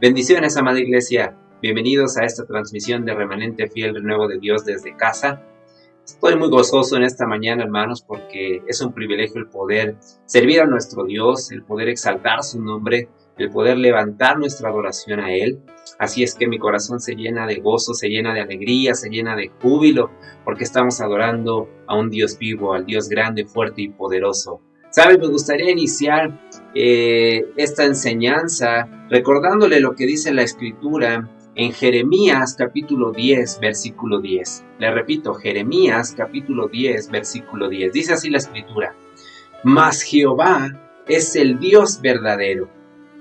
Bendiciones, amada iglesia. Bienvenidos a esta transmisión de Remanente Fiel Renuevo de Dios desde casa. Estoy muy gozoso en esta mañana, hermanos, porque es un privilegio el poder servir a nuestro Dios, el poder exaltar su nombre, el poder levantar nuestra adoración a Él. Así es que mi corazón se llena de gozo, se llena de alegría, se llena de júbilo, porque estamos adorando a un Dios vivo, al Dios grande, fuerte y poderoso. ¿Sabes? Me gustaría iniciar esta enseñanza recordándole lo que dice la Escritura en Jeremías capítulo 10, versículo 10. Le repito, Jeremías capítulo 10, versículo 10. Dice así la Escritura: Mas Jehová es el Dios verdadero.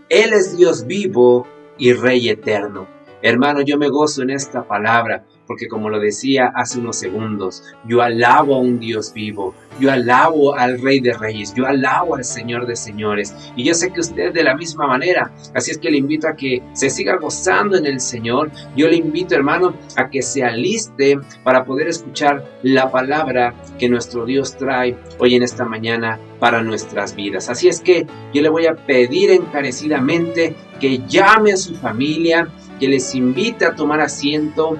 Él es Dios vivo y Rey eterno. Hermano, yo me gozo en esta palabra, porque como lo decía hace unos segundos, yo alabo a un Dios vivo, yo alabo al Rey de Reyes, yo alabo al Señor de Señores, y yo sé que usted de la misma manera. Así es que le invito a que se siga gozando en el Señor. Yo le invito, hermano, a que se aliste para poder escuchar la palabra que nuestro Dios trae hoy en esta mañana para nuestras vidas. Así es que yo le voy a pedir encarecidamente que llame a su familia, que les invite a tomar asiento,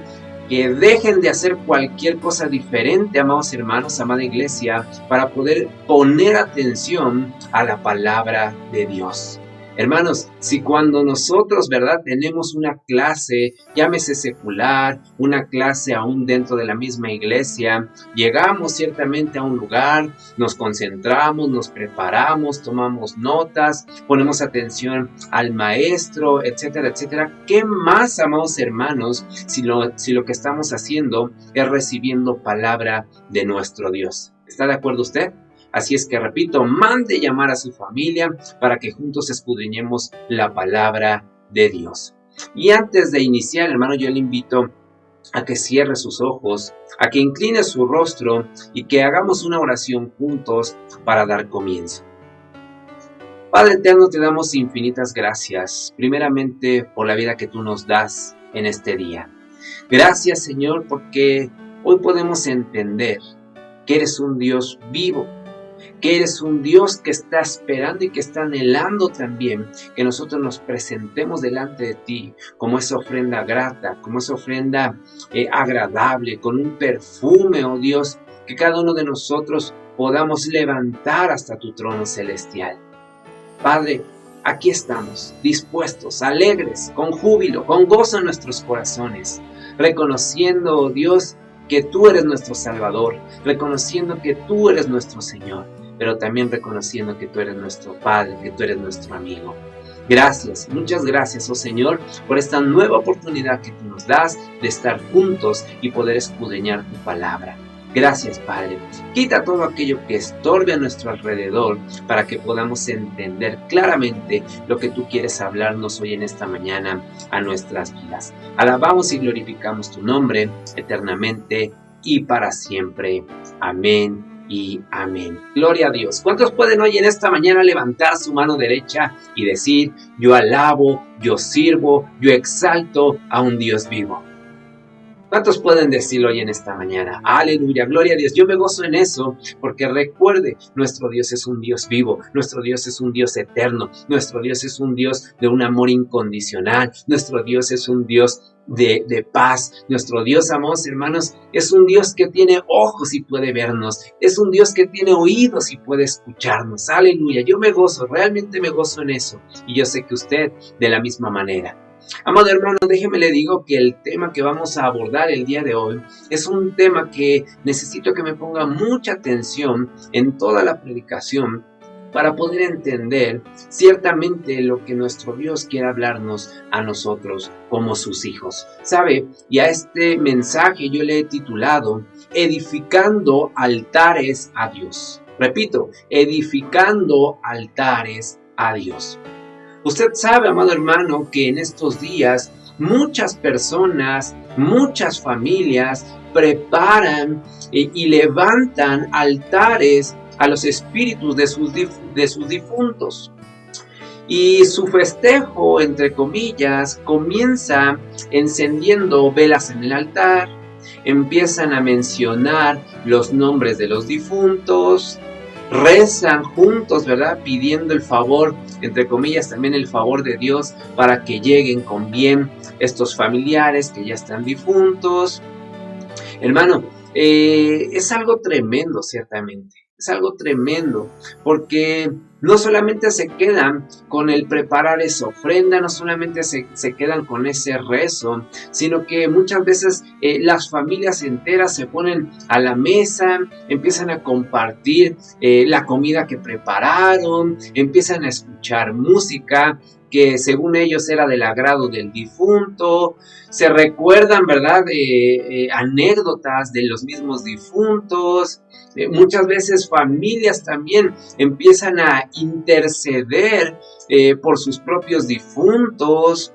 que dejen de hacer cualquier cosa diferente, amados hermanos, amada iglesia, para poder poner atención a la palabra de Dios. Hermanos, si cuando nosotros, ¿verdad?, tenemos una clase, llámese secular, una clase aún dentro de la misma iglesia, llegamos ciertamente a un lugar, nos concentramos, nos preparamos, tomamos notas, ponemos atención al maestro, etcétera, etcétera. ¿Qué más, amados hermanos, si lo que estamos haciendo es recibiendo palabra de nuestro Dios? ¿Está de acuerdo usted? Así es que, repito, mande llamar a su familia para que juntos escudriñemos la palabra de Dios. Y antes de iniciar, hermano, yo le invito a que cierre sus ojos, a que incline su rostro y que hagamos una oración juntos para dar comienzo. Padre eterno, te damos infinitas gracias, primeramente por la vida que tú nos das en este día. Gracias, Señor, porque hoy podemos entender que eres un Dios vivo, que eres un Dios que está esperando y que está anhelando también que nosotros nos presentemos delante de ti como esa ofrenda grata, como esa ofrenda agradable, con un perfume, oh Dios, que cada uno de nosotros podamos levantar hasta tu trono celestial. Padre, aquí estamos, dispuestos, alegres, con júbilo, con gozo en nuestros corazones, reconociendo, oh Dios, que tú eres nuestro Salvador, reconociendo que tú eres nuestro Señor, pero también reconociendo que tú eres nuestro Padre, que tú eres nuestro amigo. Gracias, muchas gracias, oh Señor, por esta nueva oportunidad que tú nos das de estar juntos y poder escudriñar tu palabra. Gracias, Padre. Quita todo aquello que estorbe a nuestro alrededor para que podamos entender claramente lo que tú quieres hablarnos hoy en esta mañana a nuestras vidas. Alabamos y glorificamos tu nombre eternamente y para siempre. Amén y amén. Gloria a Dios. ¿Cuántos pueden hoy en esta mañana levantar su mano derecha y decir: yo alabo, yo sirvo, yo exalto a un Dios vivo? ¿Cuántos pueden decirlo hoy en esta mañana? Aleluya, gloria a Dios. Yo me gozo en eso porque recuerde, nuestro Dios es un Dios vivo, nuestro Dios es un Dios eterno, nuestro Dios es un Dios de un amor incondicional, nuestro Dios es un Dios de paz. Nuestro Dios, amados hermanos, es un Dios que tiene ojos y puede vernos, es un Dios que tiene oídos y puede escucharnos. Aleluya, yo me gozo, realmente me gozo en eso, y yo sé que usted de la misma manera. Amado hermano, déjeme le digo que el tema que vamos a abordar el día de hoy es un tema que necesito que me ponga mucha atención en toda la predicación para poder entender ciertamente lo que nuestro Dios quiere hablarnos a nosotros como sus hijos. ¿Sabe? Y a este mensaje yo le he titulado Edificando altares a Dios. Repito, edificando altares a Dios. Usted sabe, amado hermano, que en estos días muchas personas, muchas familias preparan y levantan altares a los espíritus de sus difuntos. Y su festejo, entre comillas, comienza encendiendo velas en el altar, empiezan a mencionar los nombres de los difuntos, rezan juntos, ¿verdad? Pidiendo el favor, entre comillas, también el favor de Dios para que lleguen con bien estos familiares que ya están difuntos. Hermano, es algo tremendo, ciertamente. Es algo tremendo, porque no solamente se quedan con el preparar esa ofrenda, no solamente se quedan con ese rezo, sino que muchas veces las familias enteras se ponen a la mesa, empiezan a compartir la comida que prepararon, empiezan a escuchar música que según ellos era del agrado del difunto, se recuerdan, ¿verdad?, anécdotas de los mismos difuntos. Muchas veces familias también empiezan a interceder por sus propios difuntos.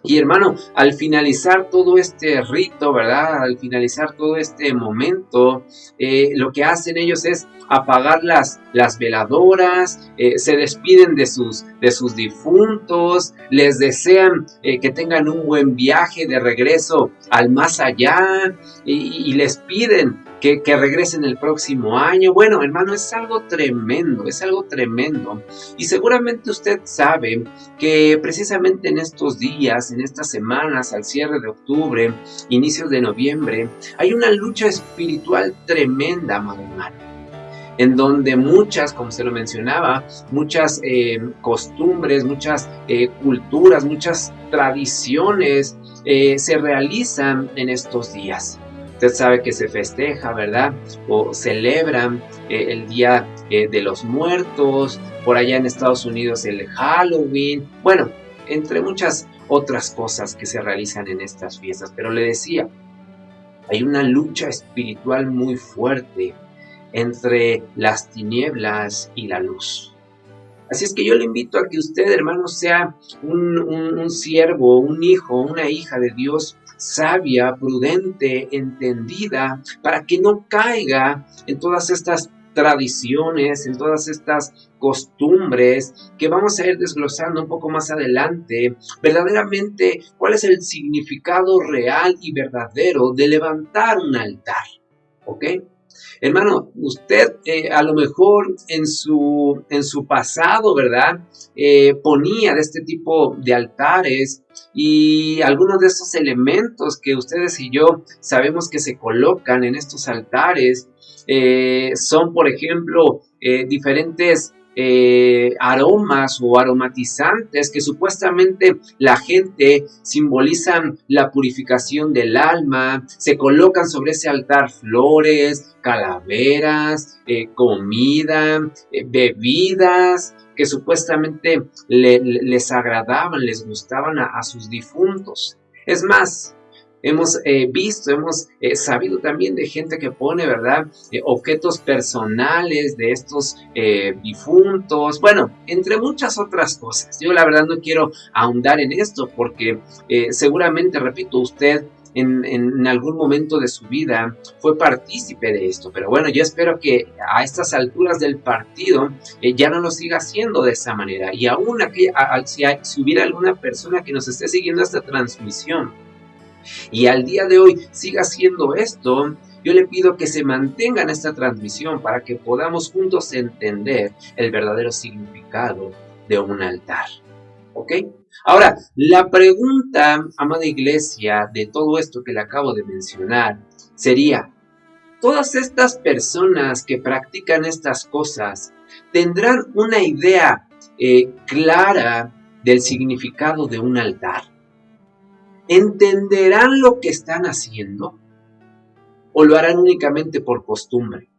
Y hermano, al finalizar todo este rito, ¿verdad? Al finalizar todo este momento, lo que hacen ellos es apagar las veladoras, se despiden de sus difuntos, les desean que tengan un buen viaje de regreso al más allá y les piden que regresen el próximo año. Bueno, hermano, es algo tremendo, es algo tremendo. Y seguramente usted sabe que precisamente en estos días, en estas semanas, al cierre de octubre, inicios de noviembre, hay una lucha espiritual tremenda, amado hermano, en donde muchas, como se lo mencionaba, muchas costumbres, muchas culturas, muchas tradiciones se realizan en estos días. Usted sabe que se festeja, ¿verdad? O celebran el Día de los Muertos, por allá en Estados Unidos el Halloween, bueno, entre muchas otras cosas que se realizan en estas fiestas. Pero le decía, hay una lucha espiritual muy fuerte entre las tinieblas y la luz. Así es que yo le invito a que usted, hermano, sea un siervo, un hijo, una hija de Dios sabia, prudente, entendida, para que no caiga en todas estas tradiciones, en todas estas costumbres que vamos a ir desglosando un poco más adelante, verdaderamente cuál es el significado real y verdadero de levantar un altar, ¿ok? Hermano, usted a lo mejor en su pasado, ¿verdad? Ponía de este tipo de altares y algunos de estos elementos que ustedes y yo sabemos que se colocan en estos altares son, por ejemplo, diferentes aromas o aromatizantes que supuestamente la gente simbolizan la purificación del alma. Se colocan sobre ese altar flores, calaveras, comida, bebidas que supuestamente les agradaban, les gustaban a sus difuntos. Es más, hemos visto, hemos sabido también de gente que pone, ¿verdad?, objetos personales de estos difuntos, bueno, entre muchas otras cosas. Yo la verdad no quiero ahondar en esto porque seguramente, repito, usted en algún momento de su vida fue partícipe de esto, pero bueno, yo espero que a estas alturas del partido ya no lo siga haciendo de esa manera, y aún si hubiera alguna persona que nos esté siguiendo esta transmisión y al día de hoy siga haciendo esto, yo le pido que se mantenga en esta transmisión para que podamos juntos entender el verdadero significado de un altar. ¿Ok? Ahora, la pregunta, amada iglesia, de todo esto que le acabo de mencionar sería, ¿todas estas personas que practican estas cosas tendrán una idea clara del significado de un altar? ¿Entenderán lo que están haciendo? ¿O lo harán únicamente por costumbre?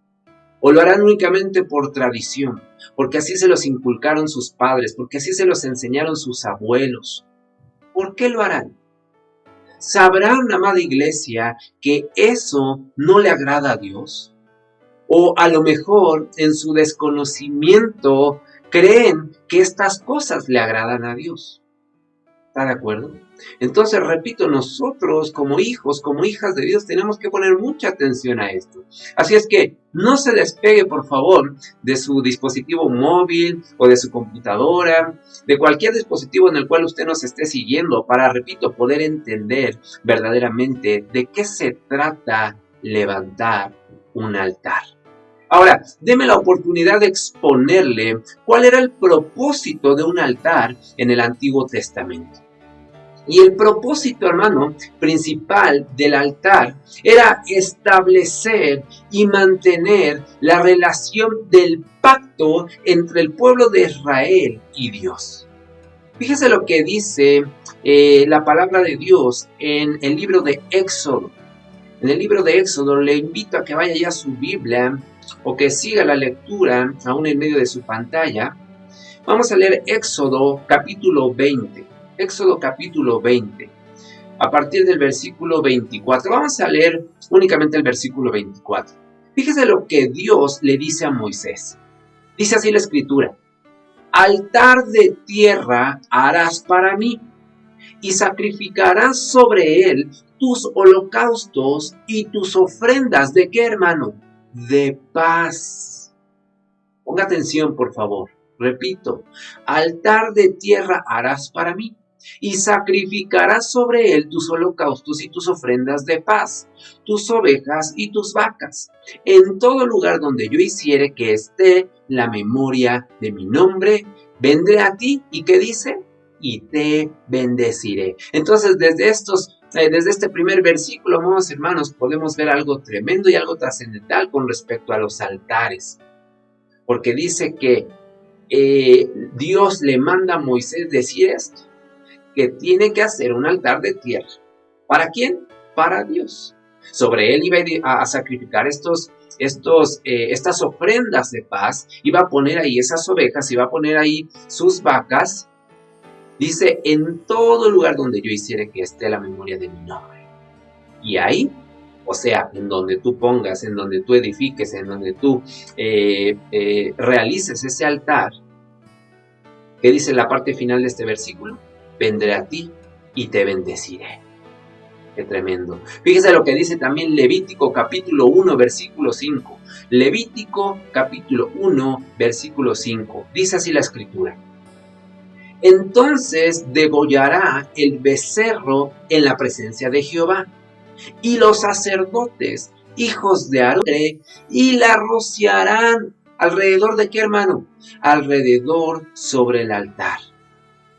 ¿O lo harán únicamente por tradición? Porque así se los inculcaron sus padres, porque así se los enseñaron sus abuelos. ¿Por qué lo harán? ¿Sabrán, amada iglesia, que eso no le agrada a Dios? ¿O a lo mejor en su desconocimiento creen que estas cosas le agradan a Dios? ¿Está de acuerdo? Entonces, repito, nosotros como hijos, como hijas de Dios, tenemos que poner mucha atención a esto. Así es que no se despegue, por favor, de su dispositivo móvil o de su computadora, de cualquier dispositivo en el cual usted nos esté siguiendo, para, repito, poder entender verdaderamente de qué se trata levantar un altar. Ahora, deme la oportunidad de exponerle cuál era el propósito de un altar en el Antiguo Testamento. Y el propósito, hermano, principal del altar era establecer y mantener la relación del pacto entre el pueblo de Israel y Dios. Fíjese lo que dice la palabra de Dios en el libro de Éxodo. En el libro de Éxodo le invito a que vaya ya a su Biblia o que siga la lectura aún en medio de su pantalla. Vamos a leer Éxodo capítulo 20. Éxodo capítulo 20, a partir del versículo 24. Vamos a leer únicamente el versículo 24. Fíjese lo que Dios le dice a Moisés. Dice así la escritura: altar de tierra harás para mí, y sacrificarás sobre él tus holocaustos y tus ofrendas. ¿De qué, hermano? De paz. Ponga atención, por favor. Repito, altar de tierra harás para mí, y sacrificarás sobre él tus holocaustos y tus ofrendas de paz, tus ovejas y tus vacas, en todo lugar donde yo hiciere que esté la memoria de mi nombre, vendré a ti, ¿y qué dice? Y te bendeciré. Entonces, desde este primer versículo, amados hermanos, podemos ver algo tremendo y algo trascendental con respecto a los altares, porque dice que Dios le manda a Moisés decir esto, que tiene que hacer un altar de tierra. ¿Para quién? Para Dios. Sobre él iba a sacrificar estas ofrendas de paz, iba a poner ahí esas ovejas, iba a poner ahí sus vacas. Dice, en todo lugar donde yo hiciere que esté la memoria de mi nombre. Y ahí, o sea, en donde tú pongas, en donde tú edifiques, en donde tú realices ese altar, ¿qué dice la parte final de este versículo? Vendré a ti y te bendeciré. Qué tremendo. Fíjese lo que dice también Levítico capítulo 1, versículo 5. Levítico capítulo 1, versículo 5. Dice así la escritura: entonces degollará el becerro en la presencia de Jehová, y los sacerdotes, hijos de Aarón, y la rociarán. ¿Alrededor de qué, hermano? Alrededor sobre el altar,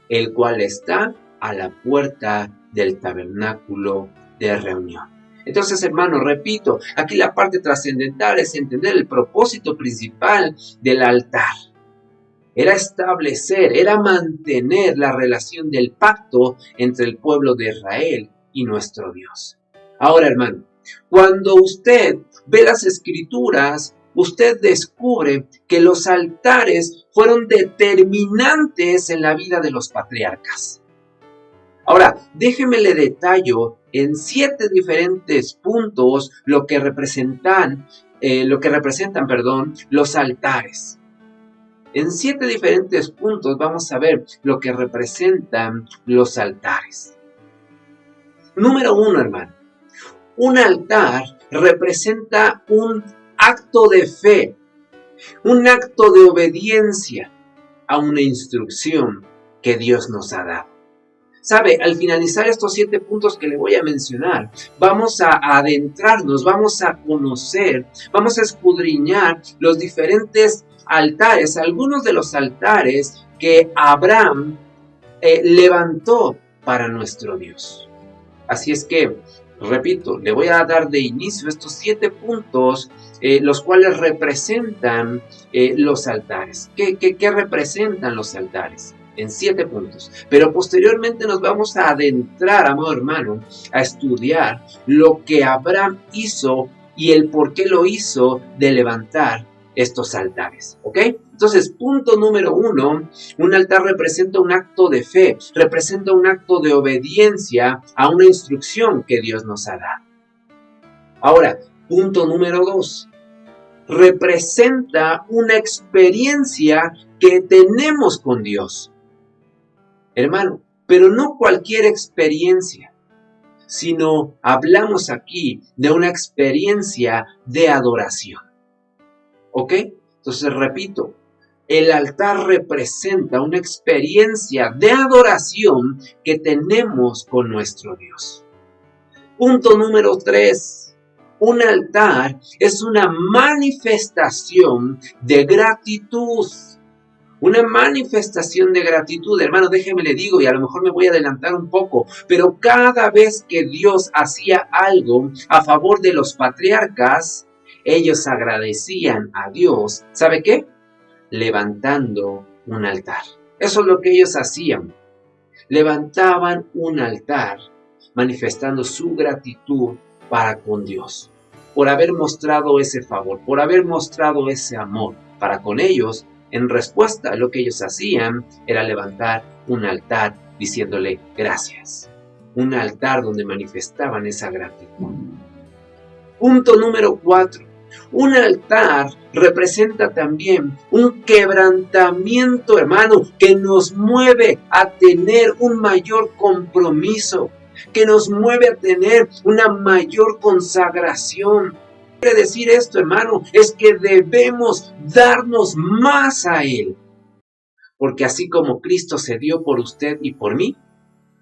el cual está a la puerta del tabernáculo de reunión. Entonces, hermano, repito, aquí la parte trascendental es entender el propósito principal del altar. Era establecer, era mantener la relación del pacto entre el pueblo de Israel y nuestro Dios. Ahora, hermano, cuando usted ve las escrituras, usted descubre que los altares fueron determinantes en la vida de los patriarcas. Ahora, déjeme le detallo en 7 diferentes puntos lo que representan, los altares. En 7 diferentes puntos vamos a ver lo que representan los altares. Número 1, hermano. Un altar representa un acto de fe, un acto de obediencia a una instrucción que Dios nos ha dado. ¿Sabe? Al finalizar estos 7 puntos que le voy a mencionar, vamos a adentrarnos, vamos a conocer, vamos a escudriñar los diferentes altares, algunos de los altares que Abraham levantó para nuestro Dios. Así es que, repito, le voy a dar de inicio estos 7 puntos, los cuales representan los altares. ¿Qué representan los altares? En 7 puntos. Pero posteriormente nos vamos a adentrar, amado hermano, a estudiar lo que Abraham hizo y el por qué lo hizo de levantar estos altares. ¿Ok? Entonces, punto número 1, un altar representa un acto de fe, representa un acto de obediencia a una instrucción que Dios nos ha dado. Ahora, punto número 2, representa una experiencia que tenemos con Dios. Hermano, pero no cualquier experiencia, sino hablamos aquí de una experiencia de adoración. ¿Ok? Entonces, repito, el altar representa una experiencia de adoración que tenemos con nuestro Dios. Punto número 3. Un altar es una manifestación de gratitud. Una manifestación de gratitud, hermano, déjeme le digo, y a lo mejor me voy a adelantar un poco, pero cada vez que Dios hacía algo a favor de los patriarcas, ellos agradecían a Dios, ¿sabe qué? Levantando un altar. Eso es lo que ellos hacían. Levantaban un altar manifestando su gratitud para con Dios, por haber mostrado ese favor, por haber mostrado ese amor para con ellos. En respuesta, lo que ellos hacían era levantar un altar diciéndole gracias. Un altar donde manifestaban esa gratitud. Punto número 4. Un altar representa también un quebrantamiento, hermano, que nos mueve a tener un mayor compromiso, que nos mueve a tener una mayor consagración. Quiere decir esto, hermano, es que debemos darnos más a Él. Porque así como Cristo se dio por usted y por mí,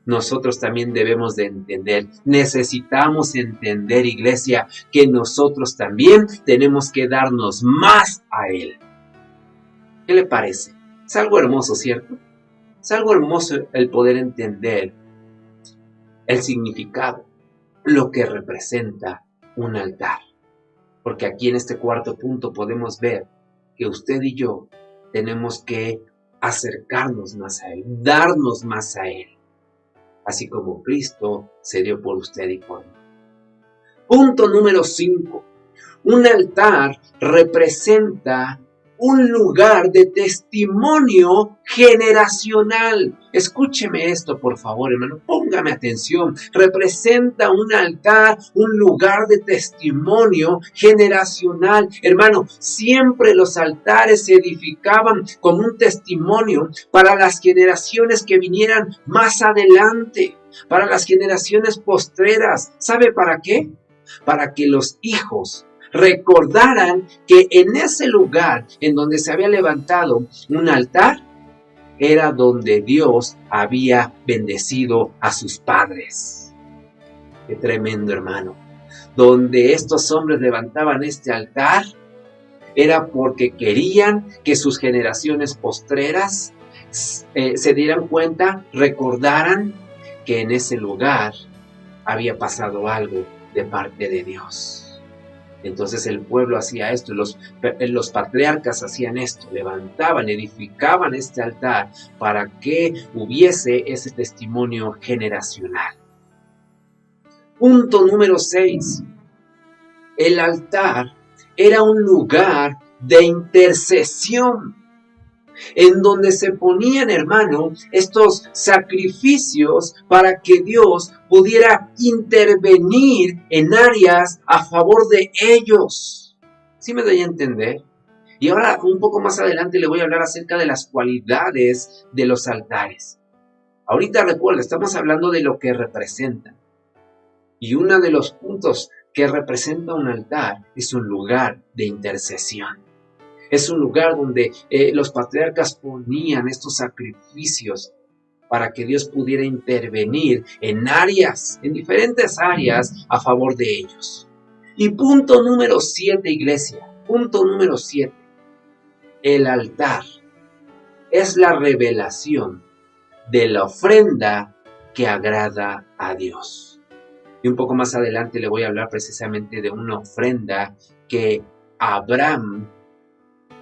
nosotros también debemos de entender, necesitamos entender, iglesia, que nosotros también tenemos que darnos más a Él. ¿Qué le parece? Es algo hermoso, ¿cierto? Es algo hermoso el poder entender el significado, lo que representa un altar. Porque aquí en este cuarto punto podemos ver que usted y yo tenemos que acercarnos más a Él, darnos más a Él, así como Cristo se dio por usted y por mí. Punto número 5. Un altar representa un lugar de testimonio generacional. Escúcheme esto, por favor, hermano. Póngame atención. Representa un altar, un lugar de testimonio generacional. Hermano, siempre los altares se edificaban como un testimonio para las generaciones que vinieran más adelante, para las generaciones postreras. ¿Sabe para qué? Para que los hijos recordaran que en ese lugar en donde se había levantado un altar, era donde Dios había bendecido a sus padres. Qué tremendo, hermano. Donde estos hombres levantaban este altar, era porque querían que sus generaciones postreras se dieran cuenta, recordaran que en ese lugar había pasado algo de parte de Dios. Entonces el pueblo hacía esto, los patriarcas hacían esto, levantaban, edificaban este altar para que hubiese ese testimonio generacional. Punto número 6. El altar era un lugar de intercesión, en donde se ponían, hermano, estos sacrificios para que Dios pudiera intervenir en áreas a favor de ellos. ¿Sí me doy a entender? Y ahora, un poco más adelante, le voy a hablar acerca de las cualidades de los altares. Ahorita recuerda, estamos hablando de lo que representan. Y uno de los puntos que representa un altar es un lugar de intercesión. Es un lugar donde los patriarcas ponían estos sacrificios para que Dios pudiera intervenir en diferentes áreas a favor de ellos. Y punto número 7, iglesia. Punto número 7. El altar es la revelación de la ofrenda que agrada a Dios. Y un poco más adelante le voy a hablar precisamente de una ofrenda que Abraham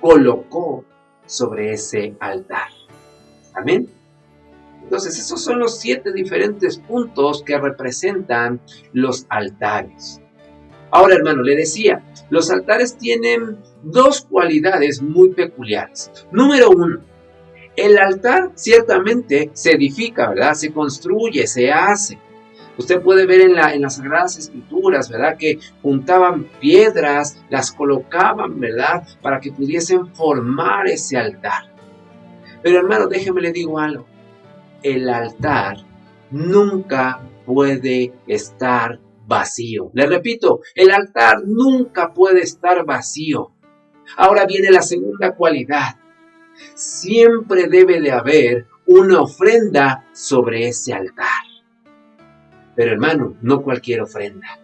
colocó sobre ese altar. Amén. Entonces, esos son los 7 diferentes puntos que representan los altares. Ahora, hermano, le decía, los altares tienen 2 cualidades muy peculiares. Número 1, el altar ciertamente se edifica, ¿verdad? Se construye, se hace. Usted puede ver en las Sagradas Escrituras, ¿verdad? Que juntaban piedras, las colocaban, ¿verdad? Para que pudiesen formar ese altar. Pero hermano, déjeme le digo algo. El altar nunca puede estar vacío. Le repito, el altar nunca puede estar vacío. Ahora viene la segunda cualidad. Siempre debe de haber una ofrenda sobre ese altar. Pero hermano, no cualquier ofrenda.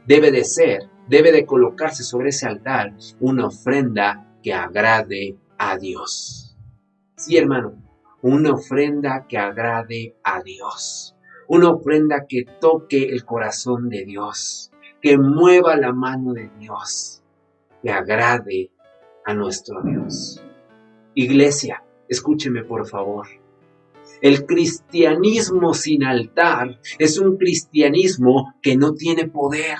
debe de colocarse sobre ese altar una ofrenda que agrade a Dios. Sí, hermano, una ofrenda que agrade a Dios. Una ofrenda que toque el corazón de Dios, que mueva la mano de Dios, que agrade a nuestro Dios. Iglesia, escúcheme por favor. El cristianismo sin altar es un cristianismo que no tiene poder.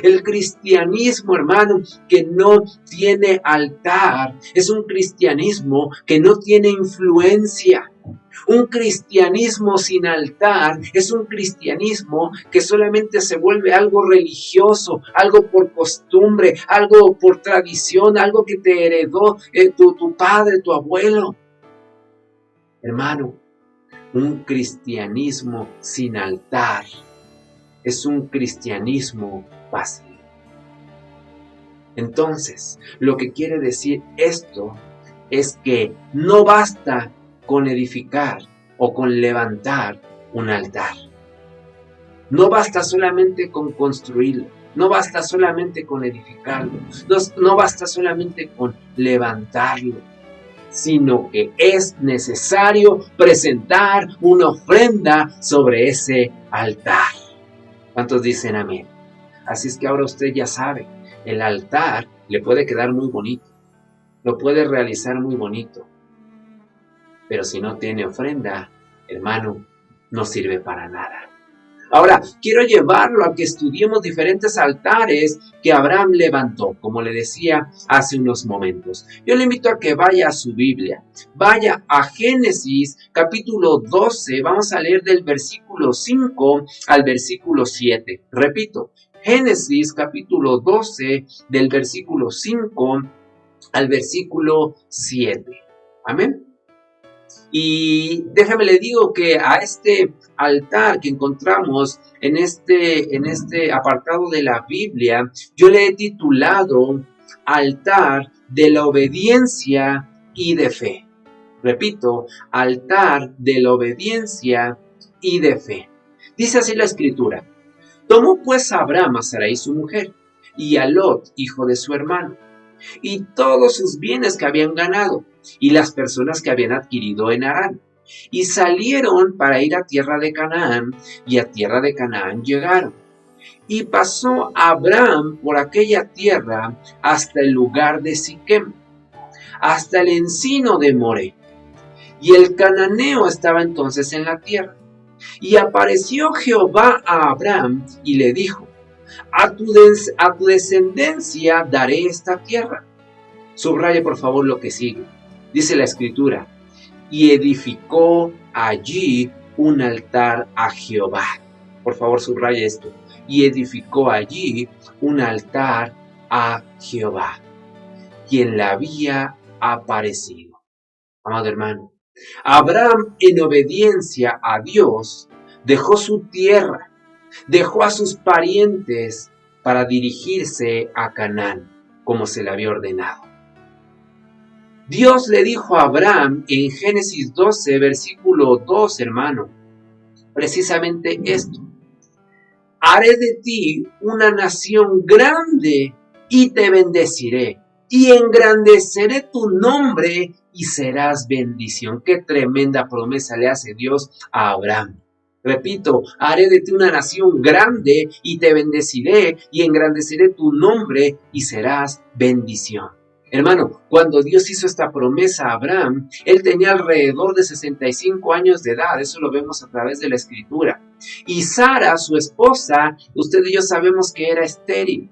El cristianismo, hermano, que no tiene altar, es un cristianismo que no tiene influencia. Un cristianismo sin altar es un cristianismo que solamente se vuelve algo religioso, algo por costumbre, algo por tradición, algo que te heredó tu padre, tu abuelo. Hermano, un cristianismo sin altar es un cristianismo vacío. Entonces, lo que quiere decir esto es que no basta con edificar o con levantar un altar. No basta solamente con construirlo, no basta solamente con edificarlo, no basta solamente con levantarlo, sino que es necesario presentar una ofrenda sobre ese altar. ¿Cuántos dicen amén? Así es que ahora usted ya sabe, el altar le puede quedar muy bonito, lo puede realizar muy bonito, pero si no tiene ofrenda, hermano, no sirve para nada. Ahora, quiero llevarlo a que estudiemos diferentes altares que Abraham levantó, como le decía hace unos momentos. Yo le invito a que vaya a su Biblia, vaya a Génesis capítulo 12, vamos a leer del versículo 5 al versículo 7. Repito, Génesis capítulo 12, del versículo 5 al versículo 7. Amén. Y déjame le digo que a este altar que encontramos en este apartado de la Biblia, yo le he titulado Altar de la Obediencia y de Fe. Repito, altar de la obediencia y de fe. Dice así la Escritura: tomó pues a Abraham a Sarai su mujer, y a Lot, hijo de su hermano, y todos sus bienes que habían ganado, y las personas que habían adquirido en Harán, y salieron para ir a tierra de Canaán, y a tierra de Canaán llegaron. Y pasó Abraham por aquella tierra hasta el lugar de Siquem, hasta el encino de Moré. Y el cananeo estaba entonces en la tierra. Y apareció Jehová a Abraham y le dijo: a tu descendencia daré esta tierra. Subraye por favor lo que sigue. Dice la Escritura: y edificó allí un altar a Jehová. Por favor, subraye esto. Y edificó allí un altar a Jehová, quien le había aparecido. Amado hermano, Abraham, en obediencia a Dios, dejó su tierra, dejó a sus parientes para dirigirse a Canaán, como se le había ordenado. Dios le dijo a Abraham en Génesis 12, versículo 2, hermano, precisamente esto: haré de ti una nación grande y te bendeciré, y engrandeceré tu nombre y serás bendición. Qué tremenda promesa le hace Dios a Abraham. Repito, haré de ti una nación grande y te bendeciré y engrandeceré tu nombre y serás bendición. Hermano, cuando Dios hizo esta promesa a Abraham, él tenía alrededor de 65 años de edad, eso lo vemos a través de la Escritura. Y Sara, su esposa, usted y yo sabemos que era estéril.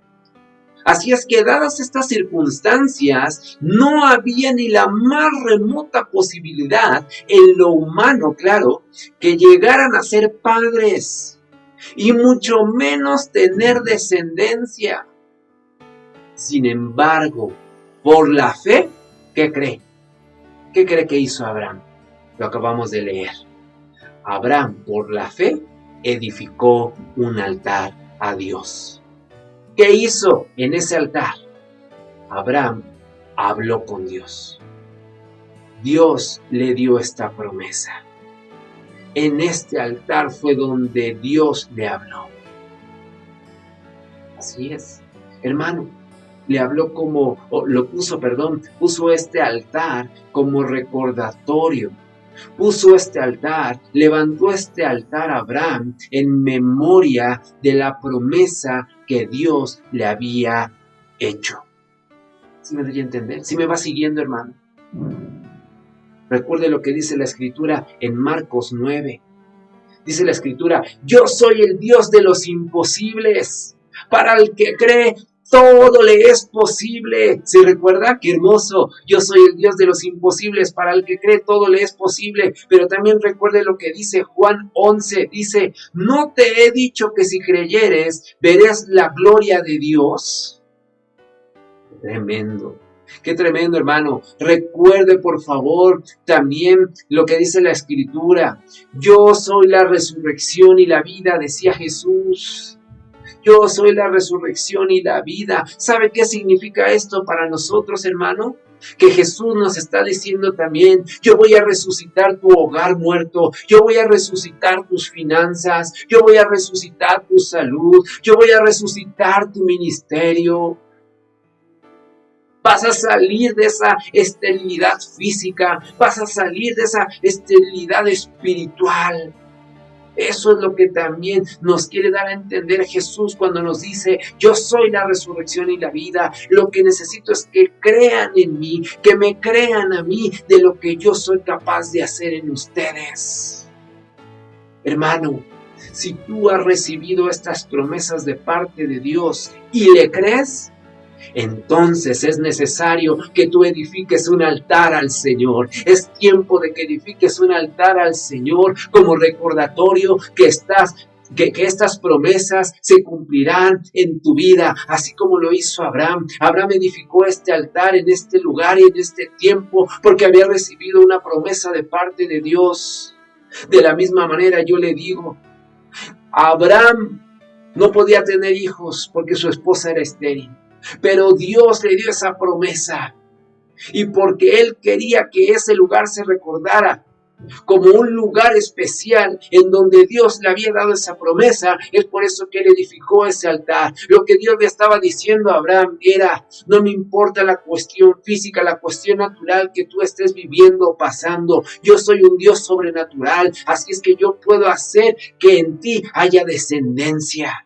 Así es que, dadas estas circunstancias, no había ni la más remota posibilidad en lo humano, claro, que llegaran a ser padres, y mucho menos tener descendencia. Sin embargo, por la fe, ¿qué cree? ¿Qué cree que hizo Abraham? Lo acabamos de leer. Abraham, por la fe, edificó un altar a Dios. ¿Qué hizo en ese altar? Abraham habló con Dios. Dios le dio esta promesa. En este altar fue donde Dios le habló. Así es, hermano. Le habló puso este altar como recordatorio. Puso este altar, levantó este altar a Abraham en memoria de la promesa que Dios le había hecho. ¿Sí me doy a entender? ¿Sí me va siguiendo, hermano? Recuerde lo que dice la Escritura en Marcos 9. Dice la Escritura: yo soy el Dios de los imposibles. Para el que cree, todo le es posible. ¿Se recuerda? ¡Qué hermoso! Yo soy el Dios de los imposibles. Para el que cree, todo le es posible. Pero también recuerde lo que dice Juan 11. Dice: ¿no te he dicho que si creyeres, verás la gloria de Dios? Tremendo. Qué tremendo, hermano. Recuerde, por favor, también lo que dice la Escritura. Yo soy la resurrección y la vida, decía Jesús. Yo soy la resurrección y la vida. ¿Sabe qué significa esto para nosotros, hermano? Que Jesús nos está diciendo también: yo voy a resucitar tu hogar muerto, yo voy a resucitar tus finanzas, yo voy a resucitar tu salud, yo voy a resucitar tu ministerio. Vas a salir de esa esterilidad física, vas a salir de esa esterilidad espiritual. Eso es lo que también nos quiere dar a entender Jesús cuando nos dice: yo soy la resurrección y la vida. Lo que necesito es que crean en mí, que me crean a mí de lo que yo soy capaz de hacer en ustedes. Hermano, si tú has recibido estas promesas de parte de Dios y le crees, entonces es necesario que tú edifiques un altar al Señor. Es tiempo de que edifiques un altar al Señor como recordatorio que estas promesas se cumplirán en tu vida, así como lo hizo Abraham. Abraham edificó este altar en este lugar y en este tiempo porque había recibido una promesa de parte de Dios. De la misma manera yo le digo, Abraham no podía tener hijos porque su esposa era estéril. Pero Dios le dio esa promesa, y porque Él quería que ese lugar se recordara como un lugar especial en donde Dios le había dado esa promesa, es por eso que Él edificó ese altar. Lo que Dios le estaba diciendo a Abraham era: no me importa la cuestión física, la cuestión natural que tú estés viviendo o pasando, yo soy un Dios sobrenatural, así es que yo puedo hacer que en ti haya descendencia.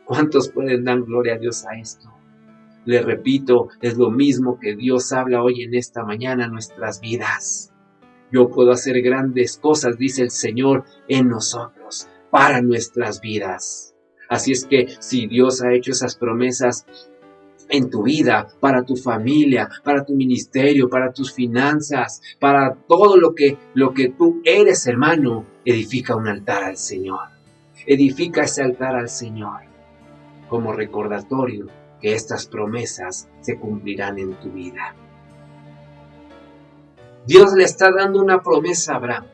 ¿Cuántos pueden dar gloria a Dios a esto? Le repito, es lo mismo que Dios habla hoy en esta mañana en nuestras vidas. Yo puedo hacer grandes cosas, dice el Señor, en nosotros, para nuestras vidas. Así es que si Dios ha hecho esas promesas en tu vida, para tu familia, para tu ministerio, para tus finanzas, para todo lo que tú eres, hermano, edifica un altar al Señor. Edifica ese altar al Señor como recordatorio que estas promesas se cumplirán en tu vida. Dios le está dando una promesa a Abraham.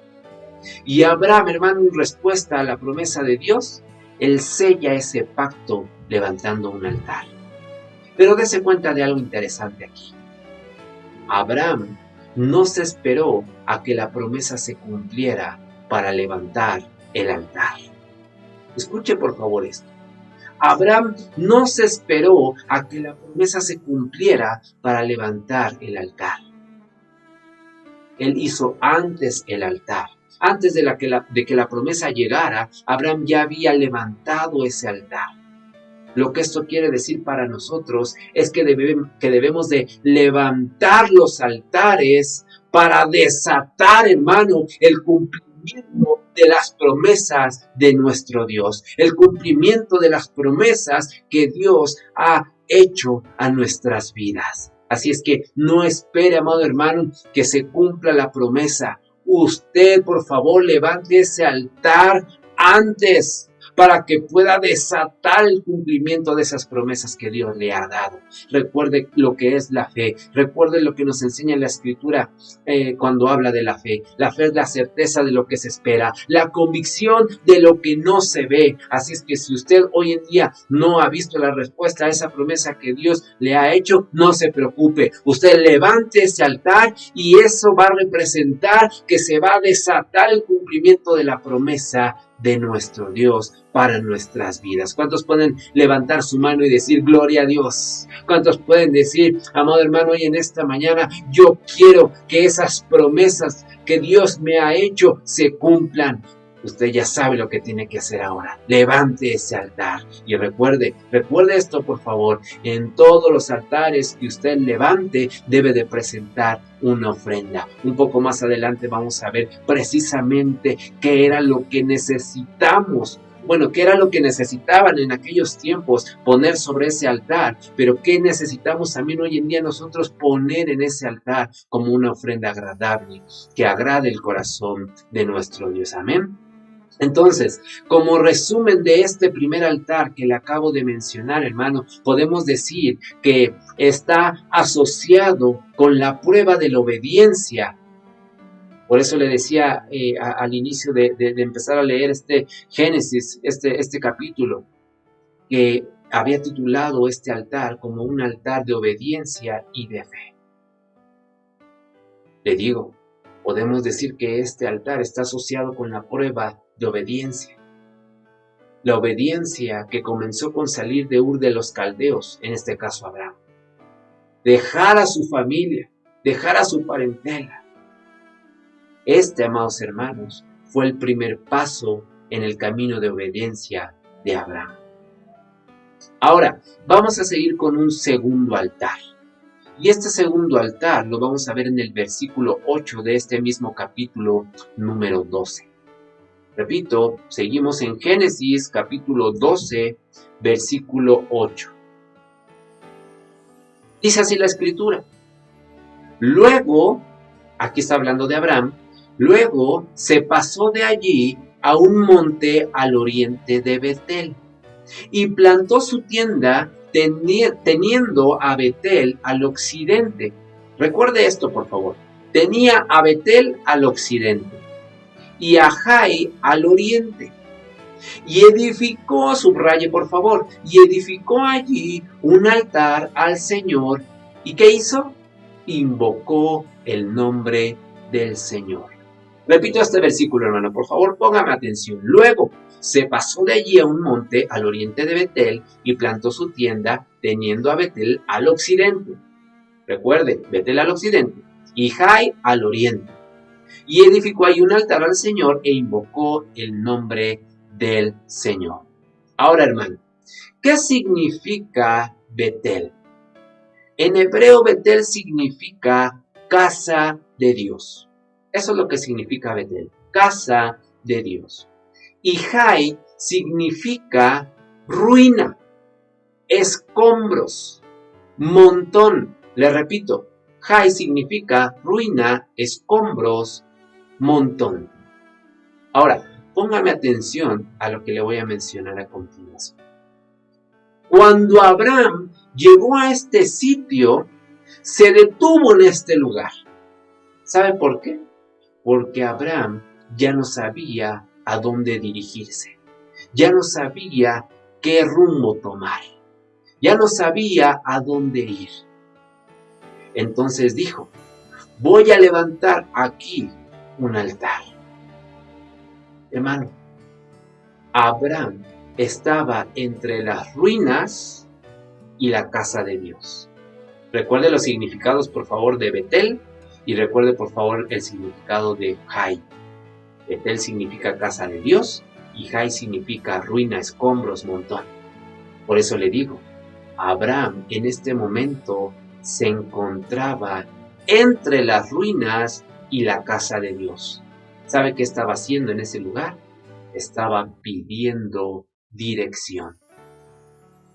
Y Abraham, hermano, en respuesta a la promesa de Dios, él sella ese pacto levantando un altar. Pero dése cuenta de algo interesante aquí. Abraham no se esperó a que la promesa se cumpliera para levantar el altar. Escuche por favor esto. Abraham no se esperó a que la promesa se cumpliera para levantar el altar. Él hizo antes el altar. Antes de que la promesa llegara, Abraham ya había levantado ese altar. Lo que esto quiere decir para nosotros es que debemos de levantar los altares para desatar, hermano, el cumplimiento de las promesas de nuestro Dios, el cumplimiento de las promesas que Dios ha hecho a nuestras vidas. Así es que no espere, amado hermano, que se cumpla la promesa. Usted, por favor, levante ese altar antes para que pueda desatar el cumplimiento de esas promesas que Dios le ha dado. Recuerde lo que es la fe. Recuerde lo que nos enseña la Escritura cuando habla de la fe. La fe es la certeza de lo que se espera, la convicción de lo que no se ve. Así es que si usted hoy en día no ha visto la respuesta a esa promesa que Dios le ha hecho, no se preocupe. Usted levante ese altar y eso va a representar que se va a desatar el cumplimiento de la promesa de nuestro Dios para nuestras vidas. ¿Cuántos pueden levantar su mano y decir gloria a Dios? ¿Cuántos pueden decir, amado hermano, hoy en esta mañana yo quiero que esas promesas que Dios me ha hecho se cumplan? Usted ya sabe lo que tiene que hacer ahora. Levante ese altar y recuerde esto, por favor. En todos los altares que usted levante debe de presentar una ofrenda. Un poco más adelante vamos a ver precisamente qué era lo que necesitamos. Bueno, qué era lo que necesitaban en aquellos tiempos poner sobre ese altar, pero qué necesitamos también hoy en día nosotros poner en ese altar como una ofrenda agradable, que agrade el corazón de nuestro Dios. Amén. Entonces, como resumen de este primer altar que le acabo de mencionar, hermano, podemos decir que está asociado con la prueba de la obediencia. Por eso le decía al inicio de empezar a leer este Génesis, este capítulo, que había titulado este altar como un altar de obediencia y de fe. Le digo, podemos decir que este altar está asociado con la prueba de obediencia. La obediencia que comenzó con salir de Ur de los Caldeos, en este caso Abraham. Dejar a su familia, dejar a su parentela. Este, amados hermanos, fue el primer paso en el camino de obediencia de Abraham. Ahora, vamos a seguir con un segundo altar. Y este segundo altar lo vamos a ver en el versículo 8 de este mismo capítulo número 12. Repito, seguimos en Génesis capítulo 12, versículo 8. Dice así la escritura. Luego, aquí está hablando de Abraham, luego se pasó de allí a un monte al oriente de Betel y plantó su tienda teniendo a Betel al occidente. Recuerde esto, por favor. Tenía a Betel al occidente y a Jai al oriente. Y edificó, subraye por favor, y edificó allí un altar al Señor. ¿Y qué hizo? Invocó el nombre del Señor. Repito este versículo, hermano, por favor, póngame atención. Luego se pasó de allí a un monte al oriente de Betel y plantó su tienda teniendo a Betel al occidente. Recuerde, Betel al occidente y Jai al oriente. Y edificó ahí un altar al Señor e invocó el nombre del Señor. Ahora, hermano, ¿qué significa Betel? En hebreo, Betel significa casa de Dios. Eso es lo que significa Betel, casa de Dios. Y Jai significa ruina, escombros, montón. Le repito, Jai significa ruina, escombros, montón. Ahora, póngame atención a lo que le voy a mencionar a continuación. Cuando Abraham llegó a este sitio, se detuvo en este lugar. ¿Sabe por qué? Porque Abraham ya no sabía a dónde dirigirse. Ya no sabía qué rumbo tomar. Ya no sabía a dónde ir. Entonces dijo, voy a levantar aquí un altar. Hermano, Abraham estaba entre las ruinas y la casa de Dios. Recuerde los significados, por favor, de Betel y recuerde, por favor, el significado de Jai. Betel significa casa de Dios y Jai significa ruina, escombros, montón. Por eso le digo, Abraham en este momento se encontraba entre las ruinas y la casa de Dios. ¿Sabe qué estaba haciendo en ese lugar? Estaba pidiendo dirección.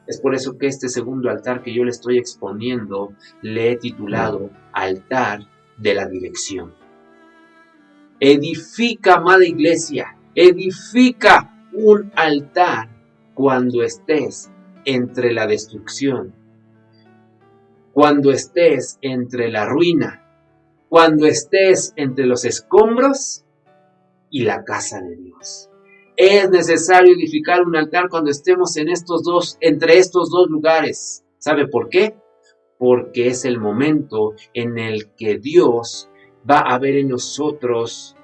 Es por eso que este segundo altar que yo le estoy exponiendo le he titulado Altar de la Dirección. Edifica, amada iglesia, edifica un altar cuando estés entre la destrucción, cuando estés entre la ruina, cuando estés entre los escombros y la casa de Dios. Es necesario edificar un altar cuando estemos entre estos dos lugares. ¿Sabe por qué? Porque es el momento en el que Dios va a ver en nosotros,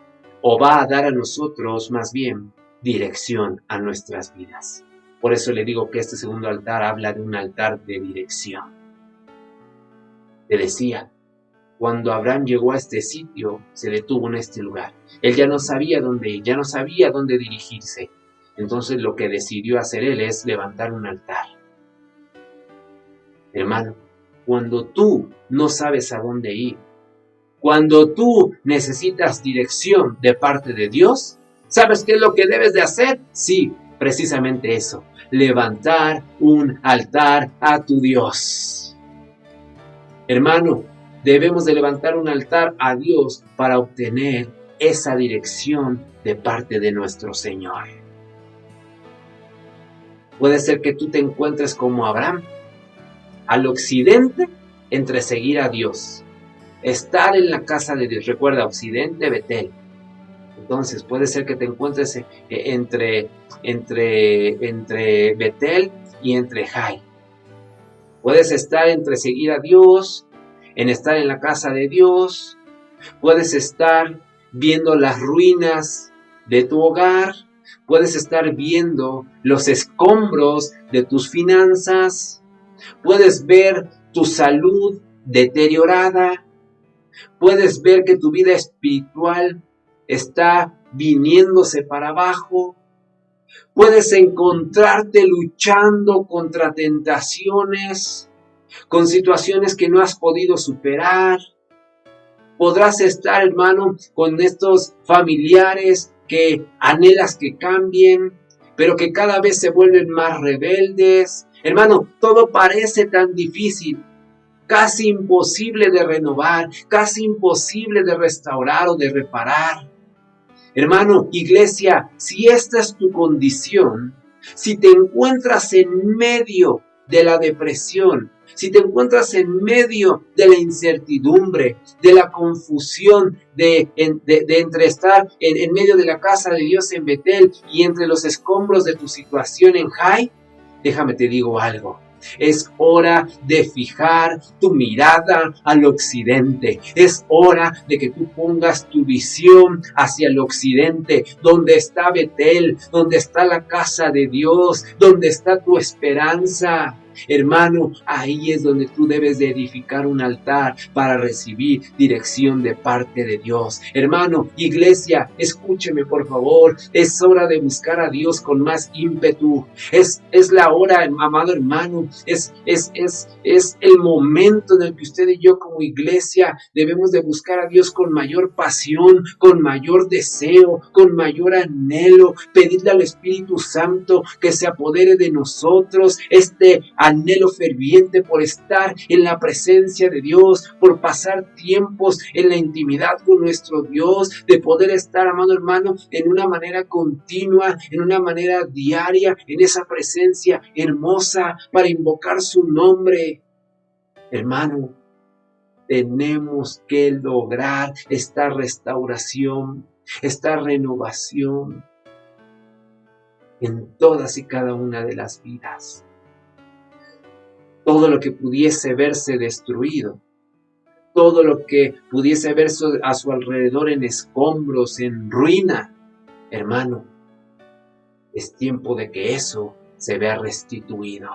o va a dar a nosotros más bien, dirección a nuestras vidas. Por eso le digo que este segundo altar habla de un altar de dirección. Te decía, cuando Abraham llegó a este sitio, se detuvo en este lugar. Él ya no sabía dónde ir, ya no sabía dónde dirigirse. Entonces lo que decidió hacer él es levantar un altar. Hermano, cuando tú no sabes a dónde ir, cuando tú necesitas dirección de parte de Dios, ¿sabes qué es lo que debes de hacer? Sí, precisamente eso, levantar un altar a tu Dios. Hermano, debemos de levantar un altar a Dios para obtener esa dirección de parte de nuestro Señor. Puede ser que tú te encuentres como Abraham, al occidente entre seguir a Dios, estar en la casa de Dios. Recuerda, occidente, Betel. Entonces puede ser que te encuentres entre Betel y entre Jai. Puedes estar entre seguir a Dios, en estar en la casa de Dios. Puedes estar viendo las ruinas de tu hogar. Puedes estar viendo los escombros de tus finanzas. Puedes ver tu salud deteriorada. Puedes ver que tu vida espiritual está viniéndose para abajo. Puedes encontrarte luchando contra tentaciones, con situaciones que no has podido superar. Podrás estar, hermano, con estos familiares que anhelas que cambien, pero que cada vez se vuelven más rebeldes. Hermano, todo parece tan difícil, casi imposible de renovar, casi imposible de restaurar o de reparar. Hermano, iglesia, si esta es tu condición, si te encuentras en medio de la depresión, si te encuentras en medio de la incertidumbre, de la confusión, de entre estar en medio de la casa de Dios en Betel y entre los escombros de tu situación en Jai, déjame te digo algo. Es hora de fijar tu mirada al occidente. Es hora de que tú pongas tu visión hacia el occidente, donde está Betel, donde está la casa de Dios, donde está tu esperanza. Hermano, ahí es donde tú debes de edificar un altar para recibir dirección de parte de Dios. Hermano, iglesia, escúcheme por favor. Es hora de buscar a Dios con más ímpetu. Es la hora, amado hermano. Es el momento en el que usted y yo como iglesia debemos de buscar a Dios con mayor pasión, con mayor deseo, con mayor anhelo. Pedirle al Espíritu Santo que se apodere de nosotros este anhelo ferviente por estar en la presencia de Dios, por pasar tiempos en la intimidad con nuestro Dios, de poder estar, amado hermano, en una manera continua, en una manera diaria, en esa presencia hermosa para invocar su nombre. Hermano, tenemos que lograr esta restauración, esta renovación en todas y cada una de las vidas. Todo lo que pudiese verse destruido, todo lo que pudiese verse a su alrededor en escombros, en ruina, hermano, es tiempo de que eso se vea restituido.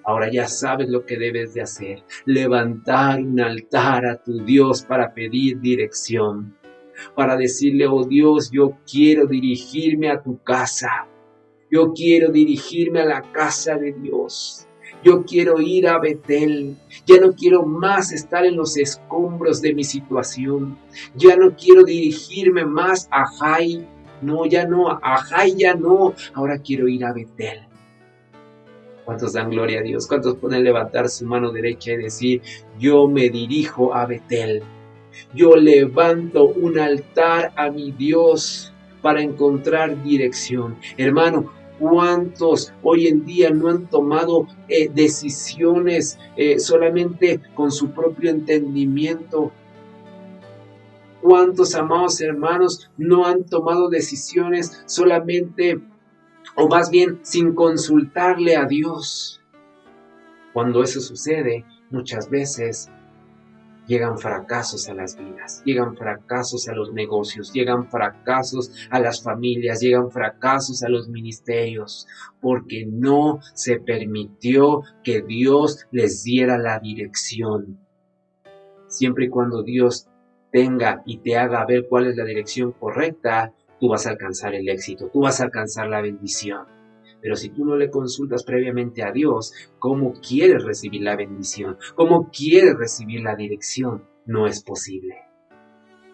Ahora ya sabes lo que debes de hacer, levantar un altar a tu Dios para pedir dirección, para decirle, oh Dios, yo quiero dirigirme a tu casa, yo quiero dirigirme a la casa de Dios. Yo quiero ir a Betel, ya no quiero más estar en los escombros de mi situación, ya no quiero dirigirme más a Jai, no, ya no, a Jai ya no, ahora quiero ir a Betel. ¿Cuántos dan gloria a Dios? ¿Cuántos pueden levantar su mano derecha y decir, yo me dirijo a Betel? Yo levanto un altar a mi Dios para encontrar dirección. Hermano, ¿cuántos hoy en día no han tomado decisiones solamente con su propio entendimiento? ¿Cuántos, amados hermanos, no han tomado decisiones solamente, o más bien, sin consultarle a Dios? Cuando eso sucede, muchas veces llegan fracasos a las vidas, llegan fracasos a los negocios, llegan fracasos a las familias, llegan fracasos a los ministerios, porque no se permitió que Dios les diera la dirección. Siempre y cuando Dios tenga y te haga ver cuál es la dirección correcta, tú vas a alcanzar el éxito, tú vas a alcanzar la bendición. Pero si tú no le consultas previamente a Dios, ¿cómo quieres recibir la bendición? ¿Cómo quieres recibir la dirección? No es posible.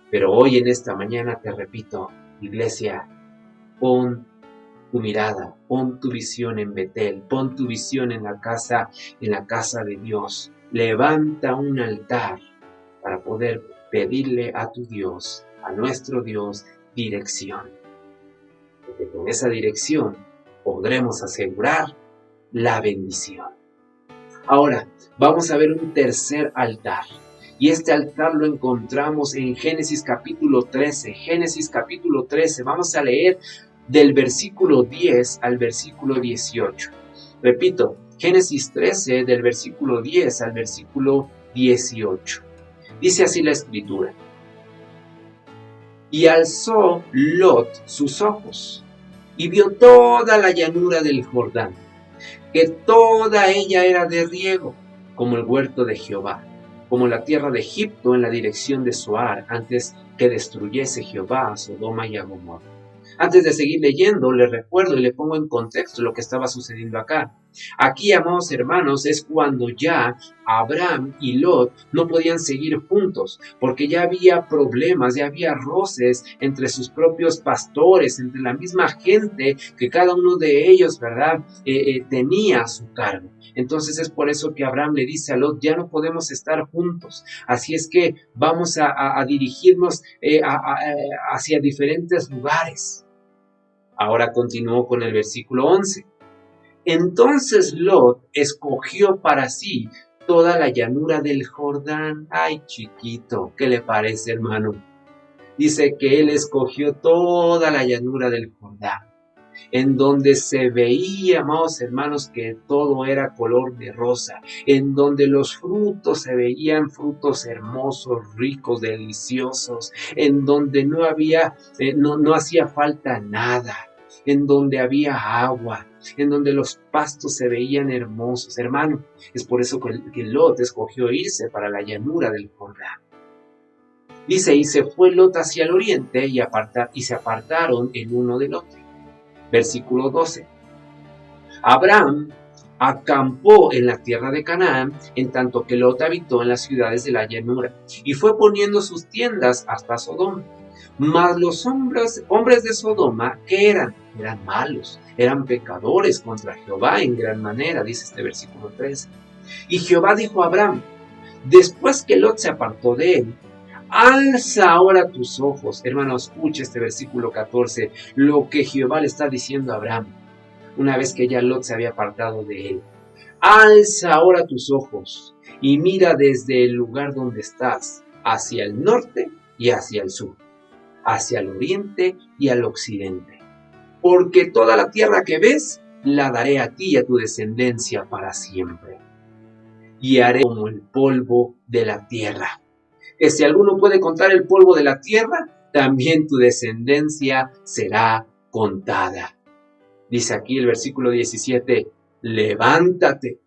Pero hoy en esta mañana te repito, iglesia, pon tu mirada, pon tu visión en Betel, pon tu visión en la casa de Dios. Levanta un altar para poder pedirle a tu Dios, a nuestro Dios, dirección. Porque con esa dirección podremos asegurar la bendición. Ahora, vamos a ver un tercer altar. Y este altar lo encontramos en Génesis capítulo 13. Génesis capítulo 13. Vamos a leer del versículo 10 al versículo 18. Repito, Génesis 13 del versículo 10 al versículo 18. Dice así la escritura. Y alzó Lot sus ojos y vio toda la llanura del Jordán, que toda ella era de riego, como el huerto de Jehová, como la tierra de Egipto en la dirección de Zoar, antes que destruyese Jehová a Sodoma y a Gomorra. Antes de seguir leyendo, les recuerdo y le pongo en contexto lo que estaba sucediendo acá. Aquí, amados hermanos, es cuando ya Abraham y Lot no podían seguir juntos, porque ya había problemas, ya había roces entre sus propios pastores, entre la misma gente que cada uno de ellos, ¿verdad?, tenía a su cargo. Entonces es por eso que Abraham le dice a Lot, ya no podemos estar juntos, así es que vamos a dirigirnos hacia diferentes lugares. Ahora continuó con el versículo 11. Entonces Lot escogió para sí toda la llanura del Jordán. Ay, chiquito, ¿qué le parece, hermano? Dice que él escogió toda la llanura del Jordán, en donde se veía, amados hermanos, que todo era color de rosa, en donde los frutos se veían frutos hermosos, ricos, deliciosos, en donde no hacía falta nada, en donde había agua, en donde los pastos se veían hermosos. Hermano, es por eso que Lot escogió irse para la llanura del Jordán. Dice, y se fue Lot hacia el oriente y se apartaron el uno del otro. Versículo 12. Abraham acampó en la tierra de Canaán, en tanto que Lot habitó en las ciudades de la llanura, y fue poniendo sus tiendas hasta Sodoma. Mas los hombres de Sodoma, ¿qué eran? Eran malos, eran pecadores contra Jehová en gran manera, dice este versículo 13. Y Jehová dijo a Abraham, después que Lot se apartó de él, alza ahora tus ojos. Hermano, escucha este versículo 14, lo que Jehová le está diciendo a Abraham, una vez que ya Lot se había apartado de él. Alza ahora tus ojos y mira desde el lugar donde estás, hacia el norte y hacia el sur, hacia el oriente y al occidente. Porque toda la tierra que ves, la daré a ti y a tu descendencia para siempre. Y haré como el polvo de la tierra. Que si alguno puede contar el polvo de la tierra, también tu descendencia será contada. Dice aquí el versículo 17, levántate,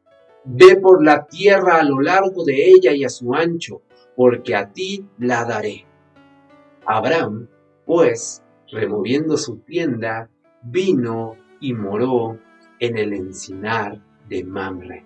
ve por la tierra a lo largo de ella y a su ancho, porque a ti la daré. Abraham, pues, removiendo su tienda, vino y moró en el encinar de Mamre,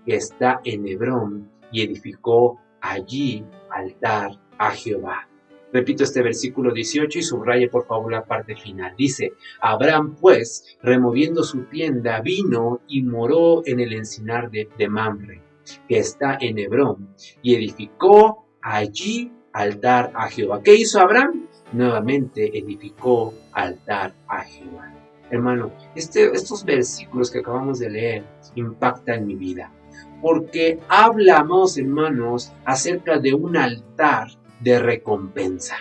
que está en Hebrón, y edificó allí altar a Jehová. Repito este versículo 18 y subraye por favor la parte final. Dice, Abraham pues, removiendo su tienda, vino y moró en el encinar de Mamre, que está en Hebrón, y edificó allí altar a Jehová. ¿Qué hizo Abraham? Nuevamente edificó altar a Jehová. Hermano, estos versículos que acabamos de leer impactan mi vida, porque habla, amados hermanos, acerca de un altar de recompensa.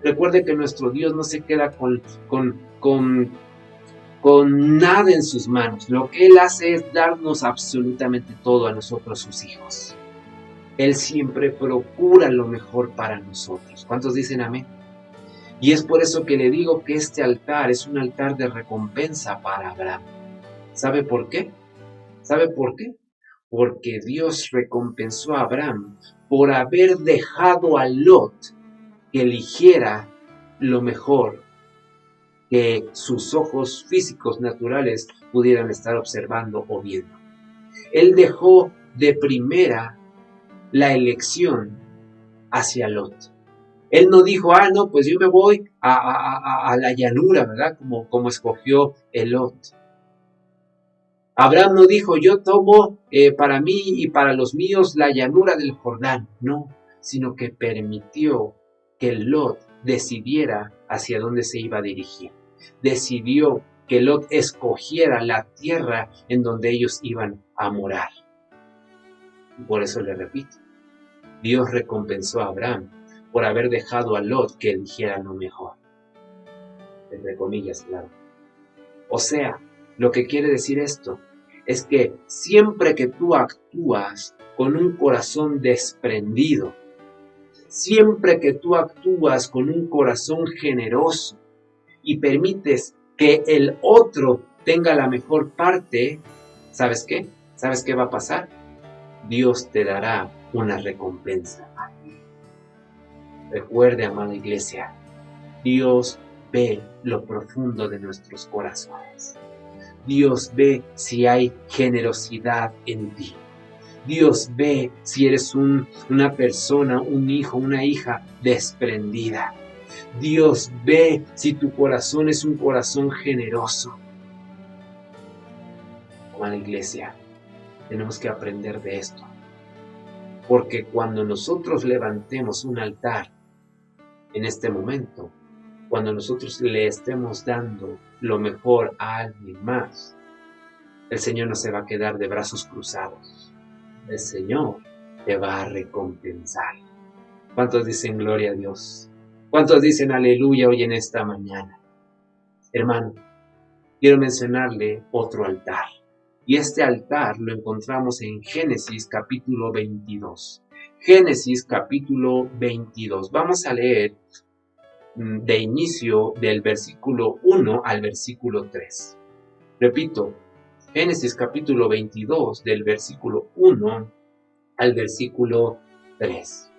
Recuerde que nuestro Dios no se queda con nada en sus manos. Lo que Él hace es darnos absolutamente todo a nosotros, sus hijos. Él siempre procura lo mejor para nosotros. ¿Cuántos dicen amén? Y es por eso que le digo que este altar es un altar de recompensa para Abraham. ¿Sabe por qué? ¿Sabe por qué? Porque Dios recompensó a Abraham por haber dejado a Lot que eligiera lo mejor que sus ojos físicos naturales pudieran estar observando o viendo. Él dejó de primera la elección hacia Lot. Él no dijo, no, pues yo me voy a la llanura, ¿verdad? Como escogió el Lot. Abraham no dijo, yo tomo para mí y para los míos la llanura del Jordán. No, sino que permitió que Lot decidiera hacia dónde se iba a dirigir. Decidió que Lot escogiera la tierra en donde ellos iban a morar. Y por eso le repito, Dios recompensó a Abraham por haber dejado a Lot que eligiera lo mejor. Entre comillas, claro. O sea, lo que quiere decir esto es que siempre que tú actúas con un corazón desprendido, siempre que tú actúas con un corazón generoso y permites que el otro tenga la mejor parte, ¿sabes qué? ¿Sabes qué va a pasar? Dios te dará una recompensa. Recuerde, amada iglesia, Dios ve lo profundo de nuestros corazones. Dios ve si hay generosidad en ti. Dios ve si eres una persona, un hijo, una hija desprendida. Dios ve si tu corazón es un corazón generoso. Amada iglesia, tenemos que aprender de esto. Porque cuando nosotros levantemos un altar en este momento, cuando nosotros le estemos dando lo mejor a alguien más, el Señor no se va a quedar de brazos cruzados. El Señor te va a recompensar. ¿Cuántos dicen gloria a Dios? ¿Cuántos dicen aleluya hoy en esta mañana? Hermano, quiero mencionarle otro altar. Y este altar lo encontramos en Génesis capítulo 22. Génesis capítulo 22. Vamos a leer de inicio del versículo 1 al versículo 3. Repito, Génesis capítulo 22 del versículo 1 al versículo 3.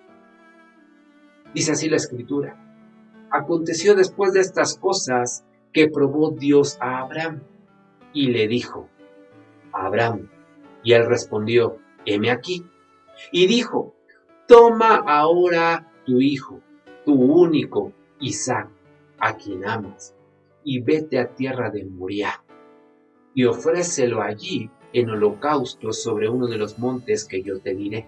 Dice así la escritura. Aconteció después de estas cosas que probó Dios a Abraham y le dijo, Abraham, y él respondió, heme aquí. Y dijo, toma ahora tu hijo, tu único, Isaac, a quien amas, y vete a tierra de Moriah, y ofrécelo allí en holocausto sobre uno de los montes que yo te diré.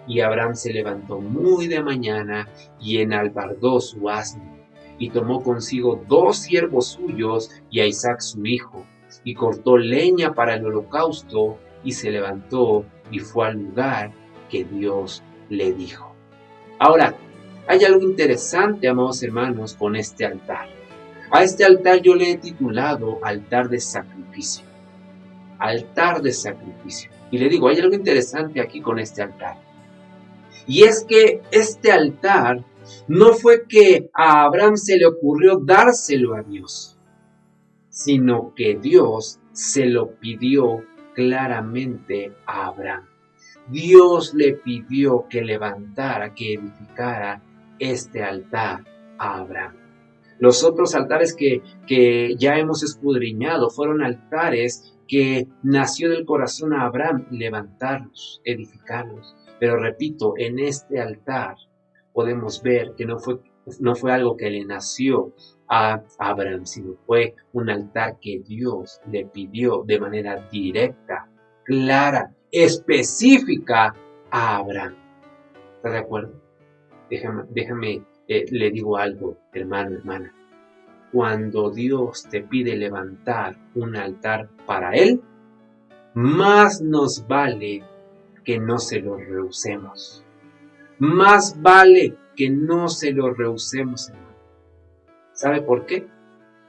Y Abraham se levantó muy de mañana y enalbardó su asno, y tomó consigo 2 siervos suyos y a Isaac su hijo, y cortó leña para el holocausto, y se levantó y fue al lugar que Dios le dijo. Ahora, hay algo interesante, amados hermanos, con este altar. A este altar yo le he titulado altar de sacrificio. Altar de sacrificio. Y le digo, hay algo interesante aquí con este altar. Y es que este altar no fue que a Abraham se le ocurrió dárselo a Dios, sino que Dios se lo pidió claramente a Abraham. Dios le pidió que levantara, que edificara este altar a Abraham. Los otros altares que ya hemos escudriñado fueron altares que nació del corazón a Abraham levantarlos, edificarlos. Pero repito, en este altar podemos ver que no fue algo que le nació a Abraham, sino fue un altar que Dios le pidió de manera directa, clara, específica a Abraham. ¿Está de acuerdo? Déjame le digo algo, hermano, hermana. Cuando Dios te pide levantar un altar para Él, más nos vale que no se lo rehusemos. Más vale que no se lo rehusemos, hermano. ¿Sabe por qué?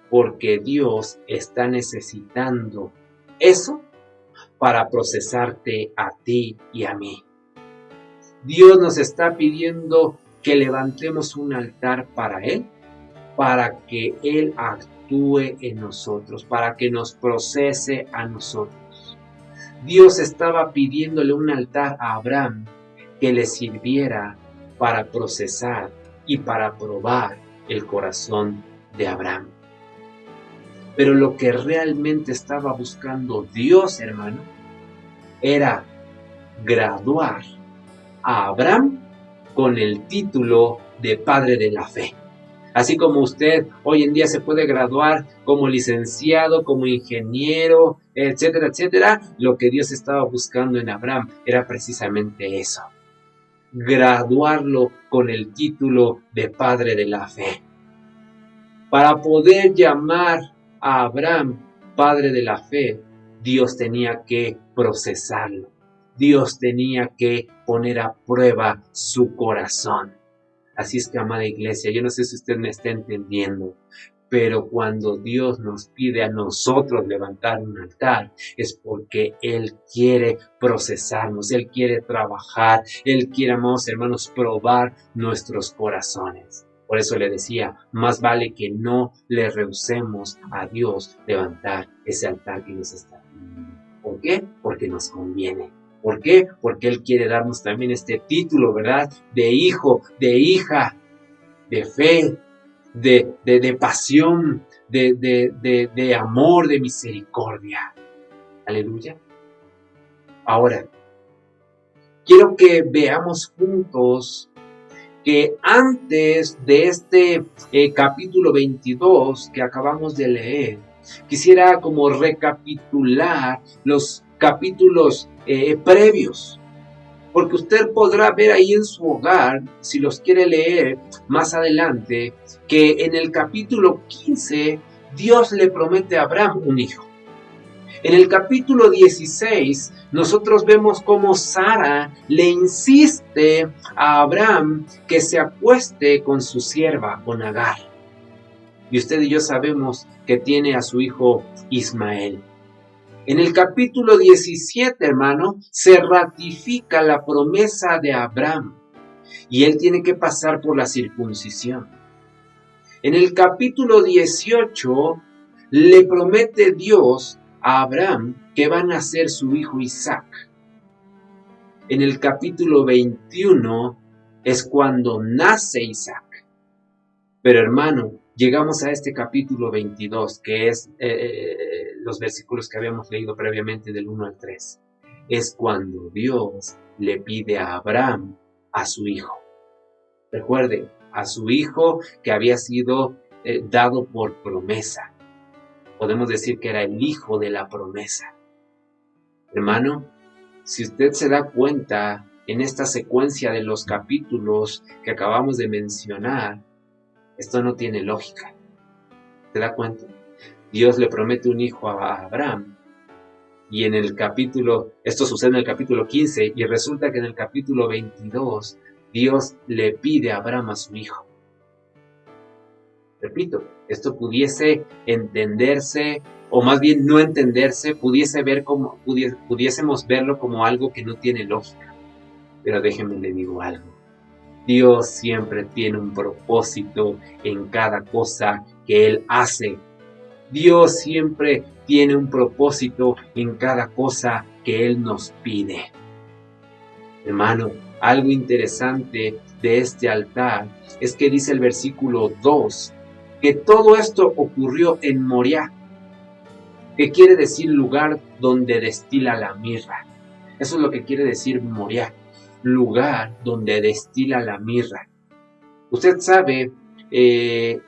Porque Dios está necesitando eso para procesarte a ti y a mí. Dios nos está pidiendo que levantemos un altar para Él, para que Él actúe en nosotros, para que nos procese a nosotros. Dios estaba pidiéndole un altar a Abraham que le sirviera para procesar y para probar el corazón de Abraham. Pero lo que realmente estaba buscando Dios, hermano, era graduar a Abraham con el título de padre de la fe. Así como usted hoy en día se puede graduar como licenciado, como ingeniero, etcétera, etcétera, lo que Dios estaba buscando en Abraham era precisamente eso. Graduarlo con el título de padre de la fe. Para poder llamar a Abraham padre de la fe, Dios tenía que procesarlo. Dios tenía que poner a prueba su corazón. Así es que, amada iglesia, yo no sé si usted me está entendiendo, pero cuando Dios nos pide a nosotros levantar un altar, es porque Él quiere procesarnos, Él quiere trabajar, Él quiere, amados hermanos, probar nuestros corazones. Por eso le decía, más vale que no le rehusemos a Dios levantar ese altar que nos está pidiendo. ¿Por qué? Porque nos conviene. ¿Por qué? Porque Él quiere darnos también este título, ¿verdad? De hijo, de hija, de fe, de pasión, de amor, de misericordia. Aleluya. Ahora, quiero que veamos juntos que antes de este capítulo 22 que acabamos de leer, quisiera como recapitular los capítulos previos, porque usted podrá ver ahí en su hogar, si los quiere leer más adelante, que en el capítulo 15 Dios le promete a Abraham un hijo. En el capítulo 16 nosotros vemos cómo Sara le insiste a Abraham que se acueste con su sierva, con Agar. Y usted y yo sabemos que tiene a su hijo Ismael. En el capítulo 17, hermano, se ratifica la promesa de Abraham y él tiene que pasar por la circuncisión. En el capítulo 18 le promete Dios a Abraham que va a nacer su hijo Isaac. En el capítulo 21 es cuando nace Isaac. Pero hermano, llegamos a este capítulo 22, que es los versículos que habíamos leído previamente del 1 al 3. Es cuando Dios le pide a Abraham a su hijo. Recuerde, a su hijo que había sido dado por promesa. Podemos decir que era el hijo de la promesa. Hermano, si usted se da cuenta en esta secuencia de los capítulos que acabamos de mencionar, esto no tiene lógica. ¿Se da cuenta? Dios le promete un hijo a Abraham y en el capítulo, esto sucede en el capítulo 15 y resulta que en el capítulo 22 Dios le pide a Abraham a su hijo. Repito, esto pudiese entenderse, o más bien no entenderse, pudiésemos verlo como algo que no tiene lógica. Pero déjenme le digo algo. Dios siempre tiene un propósito en cada cosa que Él hace. Dios siempre tiene un propósito en cada cosa que Él nos pide. Hermano, algo interesante de este altar es que dice el versículo 2 que todo esto ocurrió en Moriah, que quiere decir lugar donde destila la mirra. Eso es lo que quiere decir Moriah, lugar donde destila la mirra. ¿Usted sabe qué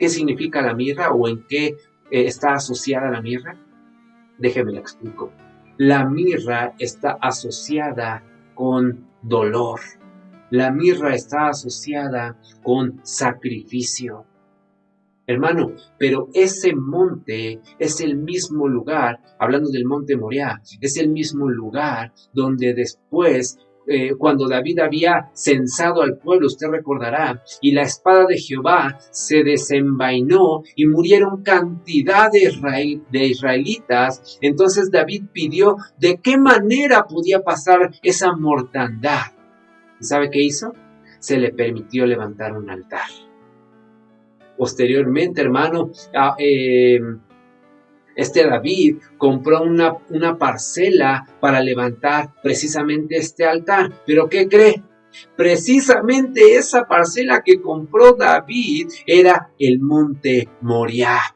significa la mirra o en qué está asociada la mirra? Déjeme le explico. La mirra está asociada con dolor. La mirra está asociada con sacrificio. Hermano, pero ese monte es el mismo lugar, hablando del monte Moriah, es el mismo lugar donde después, cuando David había censado al pueblo, usted recordará, y la espada de Jehová se desenvainó y murieron cantidad de israelitas, entonces David pidió de qué manera podía pasar esa mortandad. ¿Y sabe qué hizo? Se le permitió levantar un altar. Posteriormente, hermano, David compró una parcela para levantar precisamente este altar. ¿Pero qué cree? Precisamente esa parcela que compró David era el monte Moriah,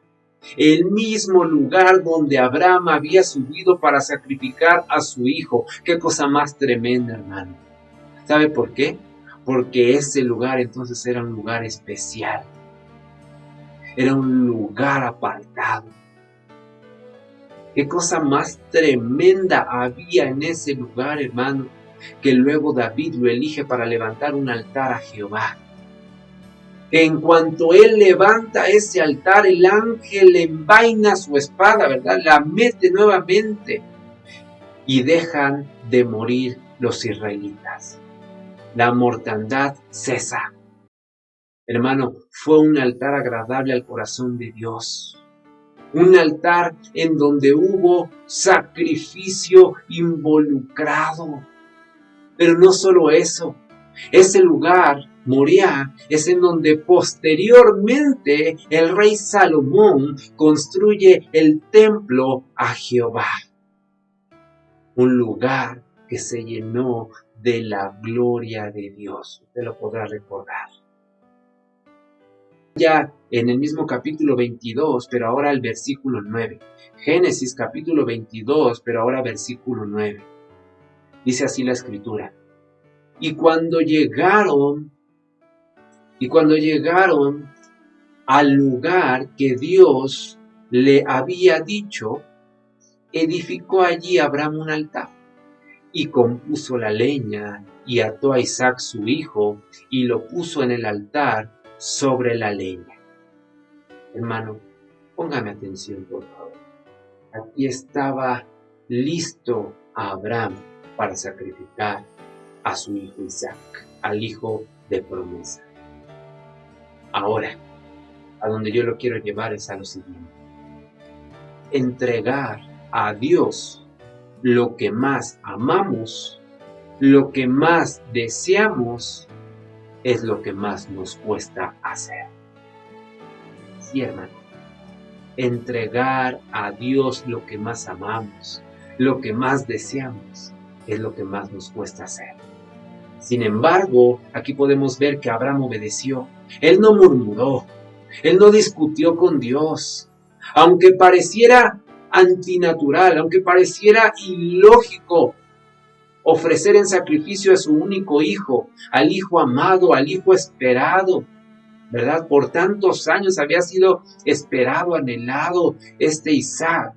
el mismo lugar donde Abraham había subido para sacrificar a su hijo. Qué cosa más tremenda, hermano. ¿Sabe por qué? Porque ese lugar entonces era un lugar especial. Era un lugar apartado. Qué cosa más tremenda había en ese lugar, hermano, que luego David lo elige para levantar un altar a Jehová. En cuanto él levanta ese altar, el ángel envaina su espada, ¿verdad? La mete nuevamente y dejan de morir los israelitas. La mortandad cesa. Hermano, fue un altar agradable al corazón de Dios. Un altar en donde hubo sacrificio involucrado. Pero no solo eso, ese lugar, Moriah, es en donde posteriormente el rey Salomón construye el templo a Jehová. Un lugar que se llenó de la gloria de Dios. Usted lo podrá recordar. Ya en el mismo capítulo 22, pero ahora el versículo 9. Génesis capítulo 22, pero ahora versículo 9. Dice así la escritura. Y cuando llegaron al lugar que Dios le había dicho, edificó allí Abraham un altar y compuso la leña y ató a Isaac su hijo y lo puso en el altar sobre la leña. Hermano, póngame atención por favor. Aquí estaba listo Abraham para sacrificar a su hijo Isaac, al hijo de promesa. Ahora, a donde yo lo quiero llevar es a lo siguiente. Entregar a Dios lo que más amamos, lo que más deseamos, es lo que más nos cuesta hacer. Sí, hermano. Entregar a Dios lo que más amamos, lo que más deseamos, es lo que más nos cuesta hacer. Sin embargo, aquí podemos ver que Abraham obedeció. Él no murmuró, él no discutió con Dios. Aunque pareciera antinatural, aunque pareciera ilógico ofrecer en sacrificio a su único hijo, al hijo amado, al hijo esperado, ¿verdad? Por tantos años había sido esperado, anhelado este Isaac.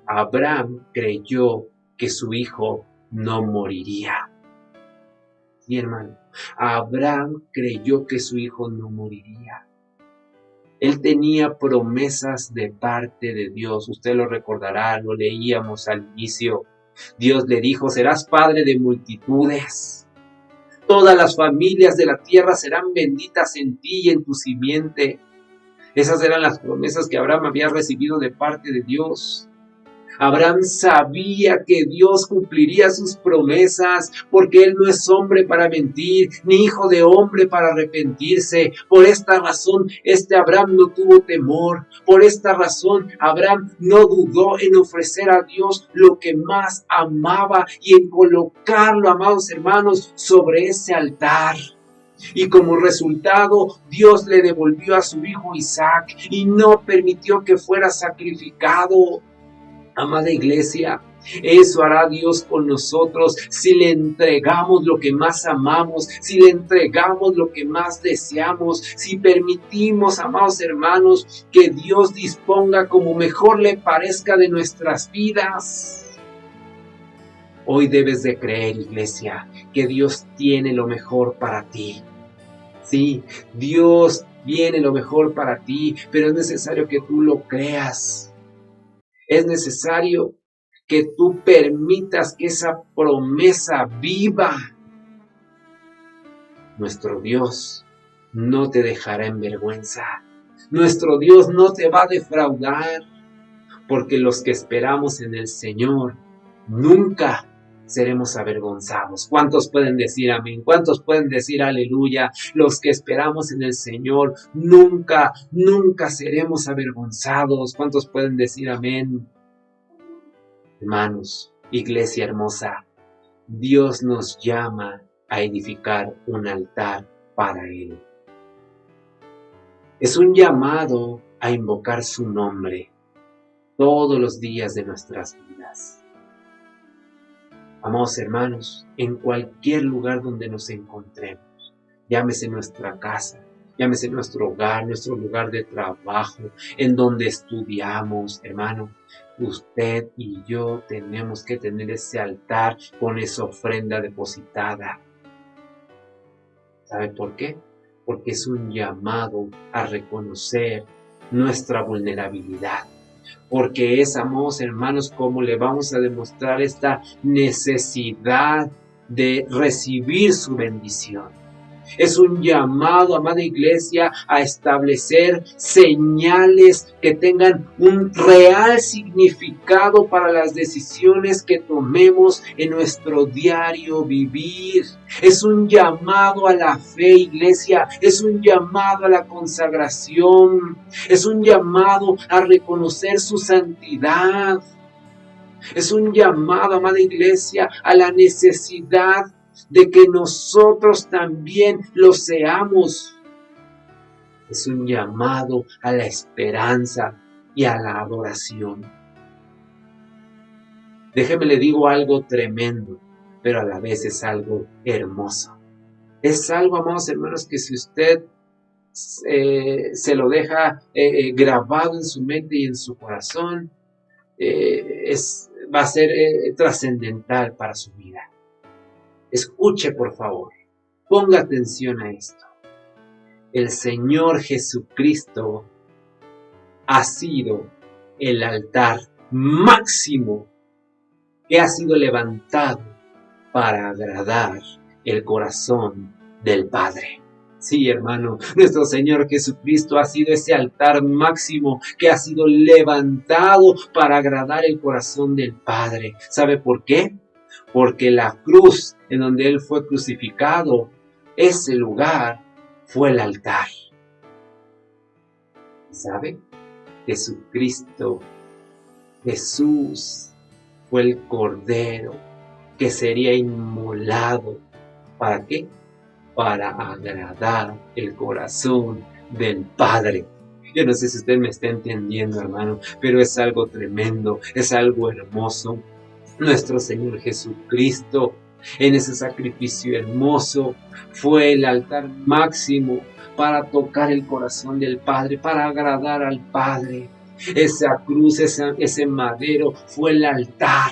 Abraham creyó que su hijo no moriría. Sí, hermano, Abraham creyó que su hijo no moriría. Él tenía promesas de parte de Dios. Usted lo recordará, lo leíamos al inicio. Dios le dijo, serás padre de multitudes. Todas las familias de la tierra serán benditas en ti y en tu simiente. Esas eran las promesas que Abraham había recibido de parte de Dios. Abraham sabía que Dios cumpliría sus promesas, porque él no es hombre para mentir, ni hijo de hombre para arrepentirse. Por esta razón, Abraham no tuvo temor. Por esta razón, Abraham no dudó en ofrecer a Dios lo que más amaba y en colocarlo, amados hermanos, sobre ese altar. Y como resultado, Dios le devolvió a su hijo Isaac y no permitió que fuera sacrificado. Amada iglesia, eso hará Dios con nosotros si le entregamos lo que más amamos, si le entregamos lo que más deseamos, si permitimos, amados hermanos, que Dios disponga como mejor le parezca de nuestras vidas. Hoy debes de creer, iglesia, que Dios tiene lo mejor para ti. Sí, Dios tiene lo mejor para ti, pero es necesario que tú lo creas. Es necesario que tú permitas que esa promesa viva. Nuestro Dios no te dejará en vergüenza. Nuestro Dios no te va a defraudar, porque los que esperamos en el Señor nunca seremos avergonzados. ¿Cuántos pueden decir amén? ¿Cuántos pueden decir aleluya? Los que esperamos en el Señor, nunca, nunca seremos avergonzados. ¿Cuántos pueden decir amén? Hermanos, iglesia hermosa, Dios nos llama a edificar un altar para Él. Es un llamado a invocar su nombre todos los días de nuestras vidas. Amados hermanos, en cualquier lugar donde nos encontremos, llámese nuestra casa, llámese nuestro hogar, nuestro lugar de trabajo, en donde estudiamos, hermano, usted y yo tenemos que tener ese altar con esa ofrenda depositada. ¿Sabe por qué? Porque es un llamado a reconocer nuestra vulnerabilidad. Porque es, amados hermanos, como le vamos a demostrar esta necesidad de recibir su bendición. Es un llamado, amada iglesia, a establecer señales que tengan un real significado para las decisiones que tomemos en nuestro diario vivir. Es un llamado a la fe, iglesia. Es un llamado a la consagración. Es un llamado a reconocer su santidad. Es un llamado, amada iglesia, a la necesidad de que nosotros también lo seamos. Es un llamado a la esperanza y a la adoración. Déjeme le digo algo tremendo, pero a la vez es algo hermoso. Es algo, amados hermanos, que si usted se lo deja grabado en su mente y en su corazón, va a ser trascendental para su vida. Escuche, por favor, ponga atención a esto. El Señor Jesucristo ha sido el altar máximo que ha sido levantado para agradar el corazón del Padre. Sí, hermano, nuestro Señor Jesucristo ha sido ese altar máximo que ha sido levantado para agradar el corazón del Padre. ¿Sabe por qué? Porque la cruz en donde Él fue crucificado, ese lugar fue el altar. ¿Sabe? Jesucristo, Jesús, fue el Cordero que sería inmolado. ¿Para qué? Para agradar el corazón del Padre. Yo no sé si usted me está entendiendo, hermano, pero es algo tremendo, es algo hermoso. Nuestro Señor Jesucristo, en ese sacrificio hermoso, fue el altar máximo para tocar el corazón del Padre, para agradar al Padre. Esa cruz, ese madero fue el altar.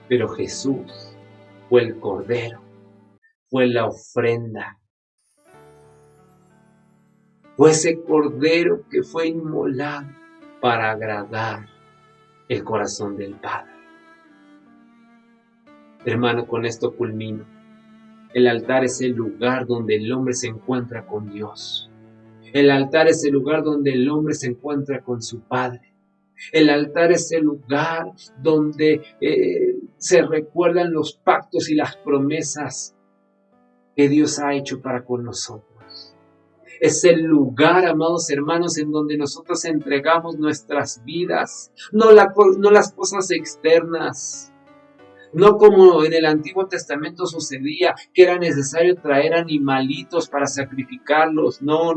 Pero Jesús fue el Cordero, fue la ofrenda. Fue ese Cordero que fue inmolado para agradar el corazón del Padre. Hermano, con esto culmino. El altar es el lugar donde el hombre se encuentra con Dios. El altar es el lugar donde el hombre se encuentra con su Padre. El altar es el lugar donde se recuerdan los pactos y las promesas que Dios ha hecho para con nosotros. Es el lugar, amados hermanos, en donde nosotros entregamos nuestras vidas, no las cosas externas. No como en el Antiguo Testamento sucedía, que era necesario traer animalitos para sacrificarlos. No.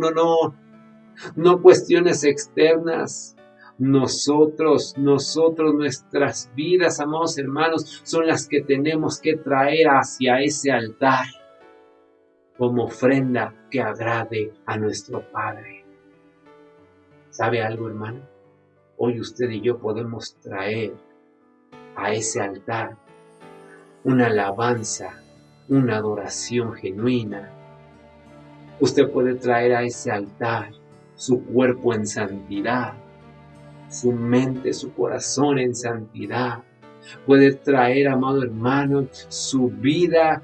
No cuestiones externas. Nosotros, nuestras vidas, amados hermanos, son las que tenemos que traer hacia ese altar como ofrenda que agrade a nuestro Padre. ¿Sabe algo, hermano? Hoy usted y yo podemos traer a ese altar una alabanza, una adoración genuina. Usted puede traer a ese altar su cuerpo en santidad, su mente, su corazón en santidad. Puede traer, amado hermano, su vida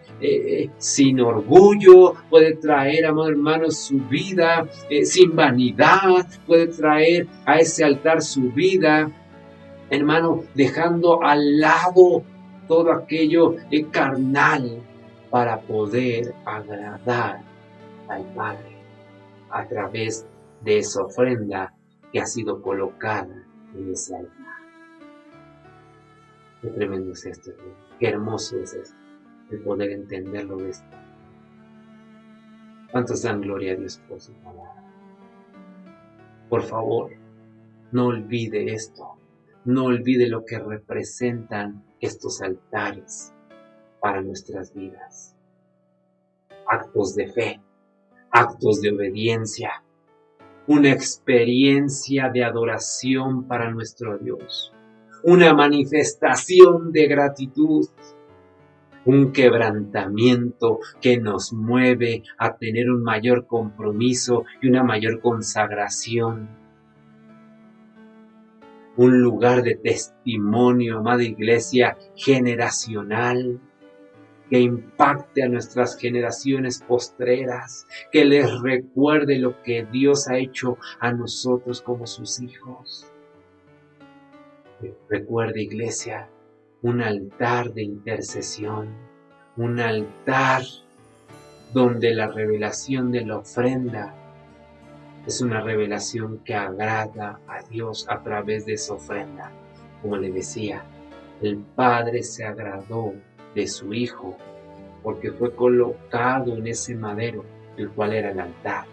sin orgullo. Puede traer, amado hermano, su vida sin vanidad. Puede traer a ese altar su vida, hermano, dejando al lado todo aquello carnal para poder agradar al Padre a través de esa ofrenda que ha sido colocada en ese altar. Qué tremendo es esto, qué hermoso es esto, el poder entenderlo de esto. ¿Cuántos dan gloria a Dios por su palabra? Por favor, no olvide esto, no olvide lo que representan estos altares para nuestras vidas. Actos de fe, actos de obediencia, una experiencia de adoración para nuestro Dios, una manifestación de gratitud, un quebrantamiento que nos mueve a tener un mayor compromiso y una mayor consagración. Un lugar de testimonio, amada iglesia, generacional, que impacte a nuestras generaciones postreras, que les recuerde lo que Dios ha hecho a nosotros como sus hijos. Recuerde, iglesia, un altar de intercesión, un altar donde la revelación de la ofrenda es una revelación que agrada a Dios a través de esa ofrenda. Como le decía, el Padre se agradó de su Hijo porque fue colocado en ese madero, el cual era el altar,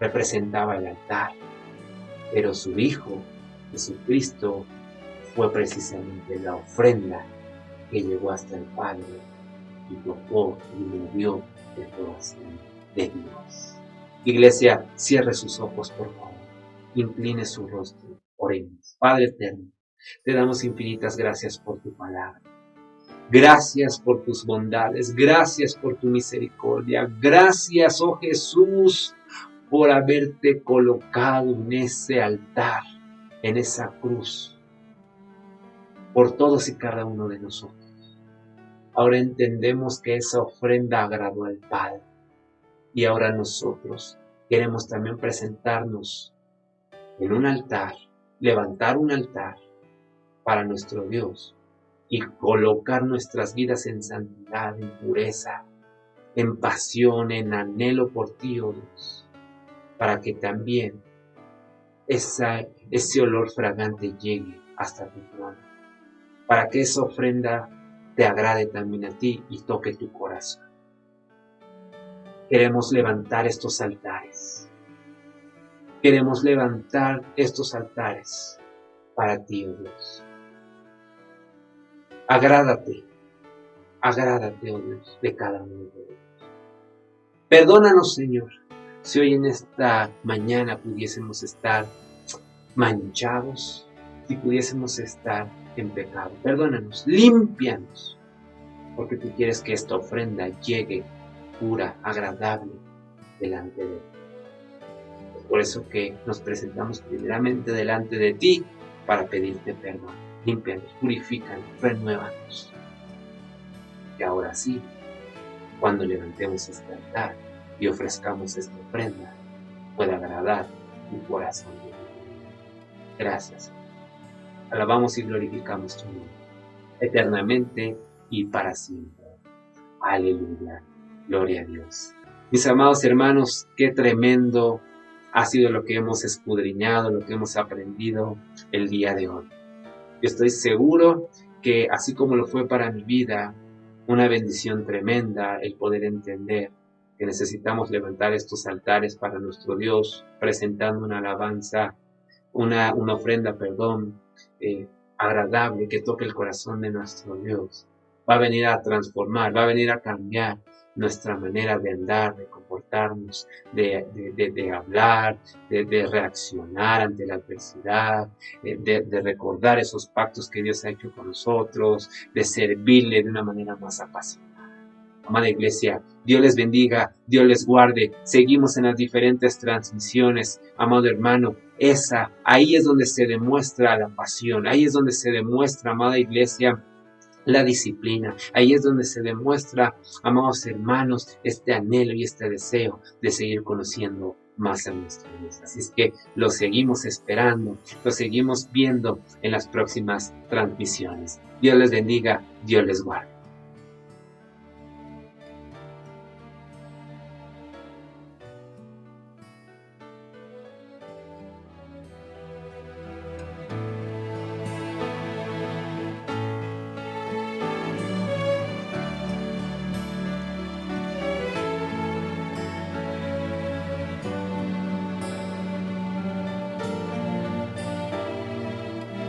representaba el altar, pero su Hijo, Jesucristo, fue precisamente la ofrenda que llegó hasta el Padre y tocó y movió el corazón de Dios. Iglesia, cierre sus ojos, por favor, incline su rostro, oremos. Padre eterno, te damos infinitas gracias por tu palabra. Gracias por tus bondades, gracias por tu misericordia, gracias, oh Jesús, por haberte colocado en ese altar, en esa cruz, por todos y cada uno de nosotros. Ahora entendemos que esa ofrenda agradó al Padre y ahora nosotros queremos también presentarnos en un altar, levantar un altar para nuestro Dios y colocar nuestras vidas en santidad, en pureza, en pasión, en anhelo por ti, oh Dios, para que también ese olor fragante llegue hasta tu trono, para que esa ofrenda te agrade también a ti y toque tu corazón. Queremos levantar estos altares. Queremos levantar estos altares para ti, oh Dios. Agrádate, oh Dios, de cada uno de ellos. Perdónanos, Señor, si hoy en esta mañana pudiésemos estar manchados, si pudiésemos estar en pecado. Perdónanos, límpianos, porque tú quieres que esta ofrenda llegue pura, agradable, delante de ti. Es por eso que nos presentamos primeramente delante de ti para pedirte perdón. Límpianos, purifícanos, renuévanos. Y ahora sí, cuando levantemos este altar y ofrezcamos esta ofrenda, pueda agradar tu corazón. Gracias. Alabamos y glorificamos tu nombre, eternamente y para siempre. Aleluya. Gloria a Dios. Mis amados hermanos, qué tremendo ha sido lo que hemos escudriñado, lo que hemos aprendido el día de hoy. Yo estoy seguro que así como lo fue para mi vida, una bendición tremenda el poder entender que necesitamos levantar estos altares para nuestro Dios, presentando una alabanza, una ofrenda, agradable que toque el corazón de nuestro Dios. Va a venir a transformar, va a venir a cambiar nuestra manera de andar, de comportarnos, de hablar, de reaccionar ante la adversidad, de recordar esos pactos que Dios ha hecho con nosotros, de servirle de una manera más apasionada. Amada iglesia, Dios les bendiga, Dios les guarde. Seguimos en las diferentes transmisiones, amado hermano. Ahí es donde se demuestra la pasión, ahí es donde se demuestra, amada iglesia, la disciplina. Ahí es donde se demuestra, amados hermanos, este anhelo y este deseo de seguir conociendo más a nuestro Dios. Así es que lo seguimos esperando, lo seguimos viendo en las próximas transmisiones. Dios les bendiga, Dios les guarde.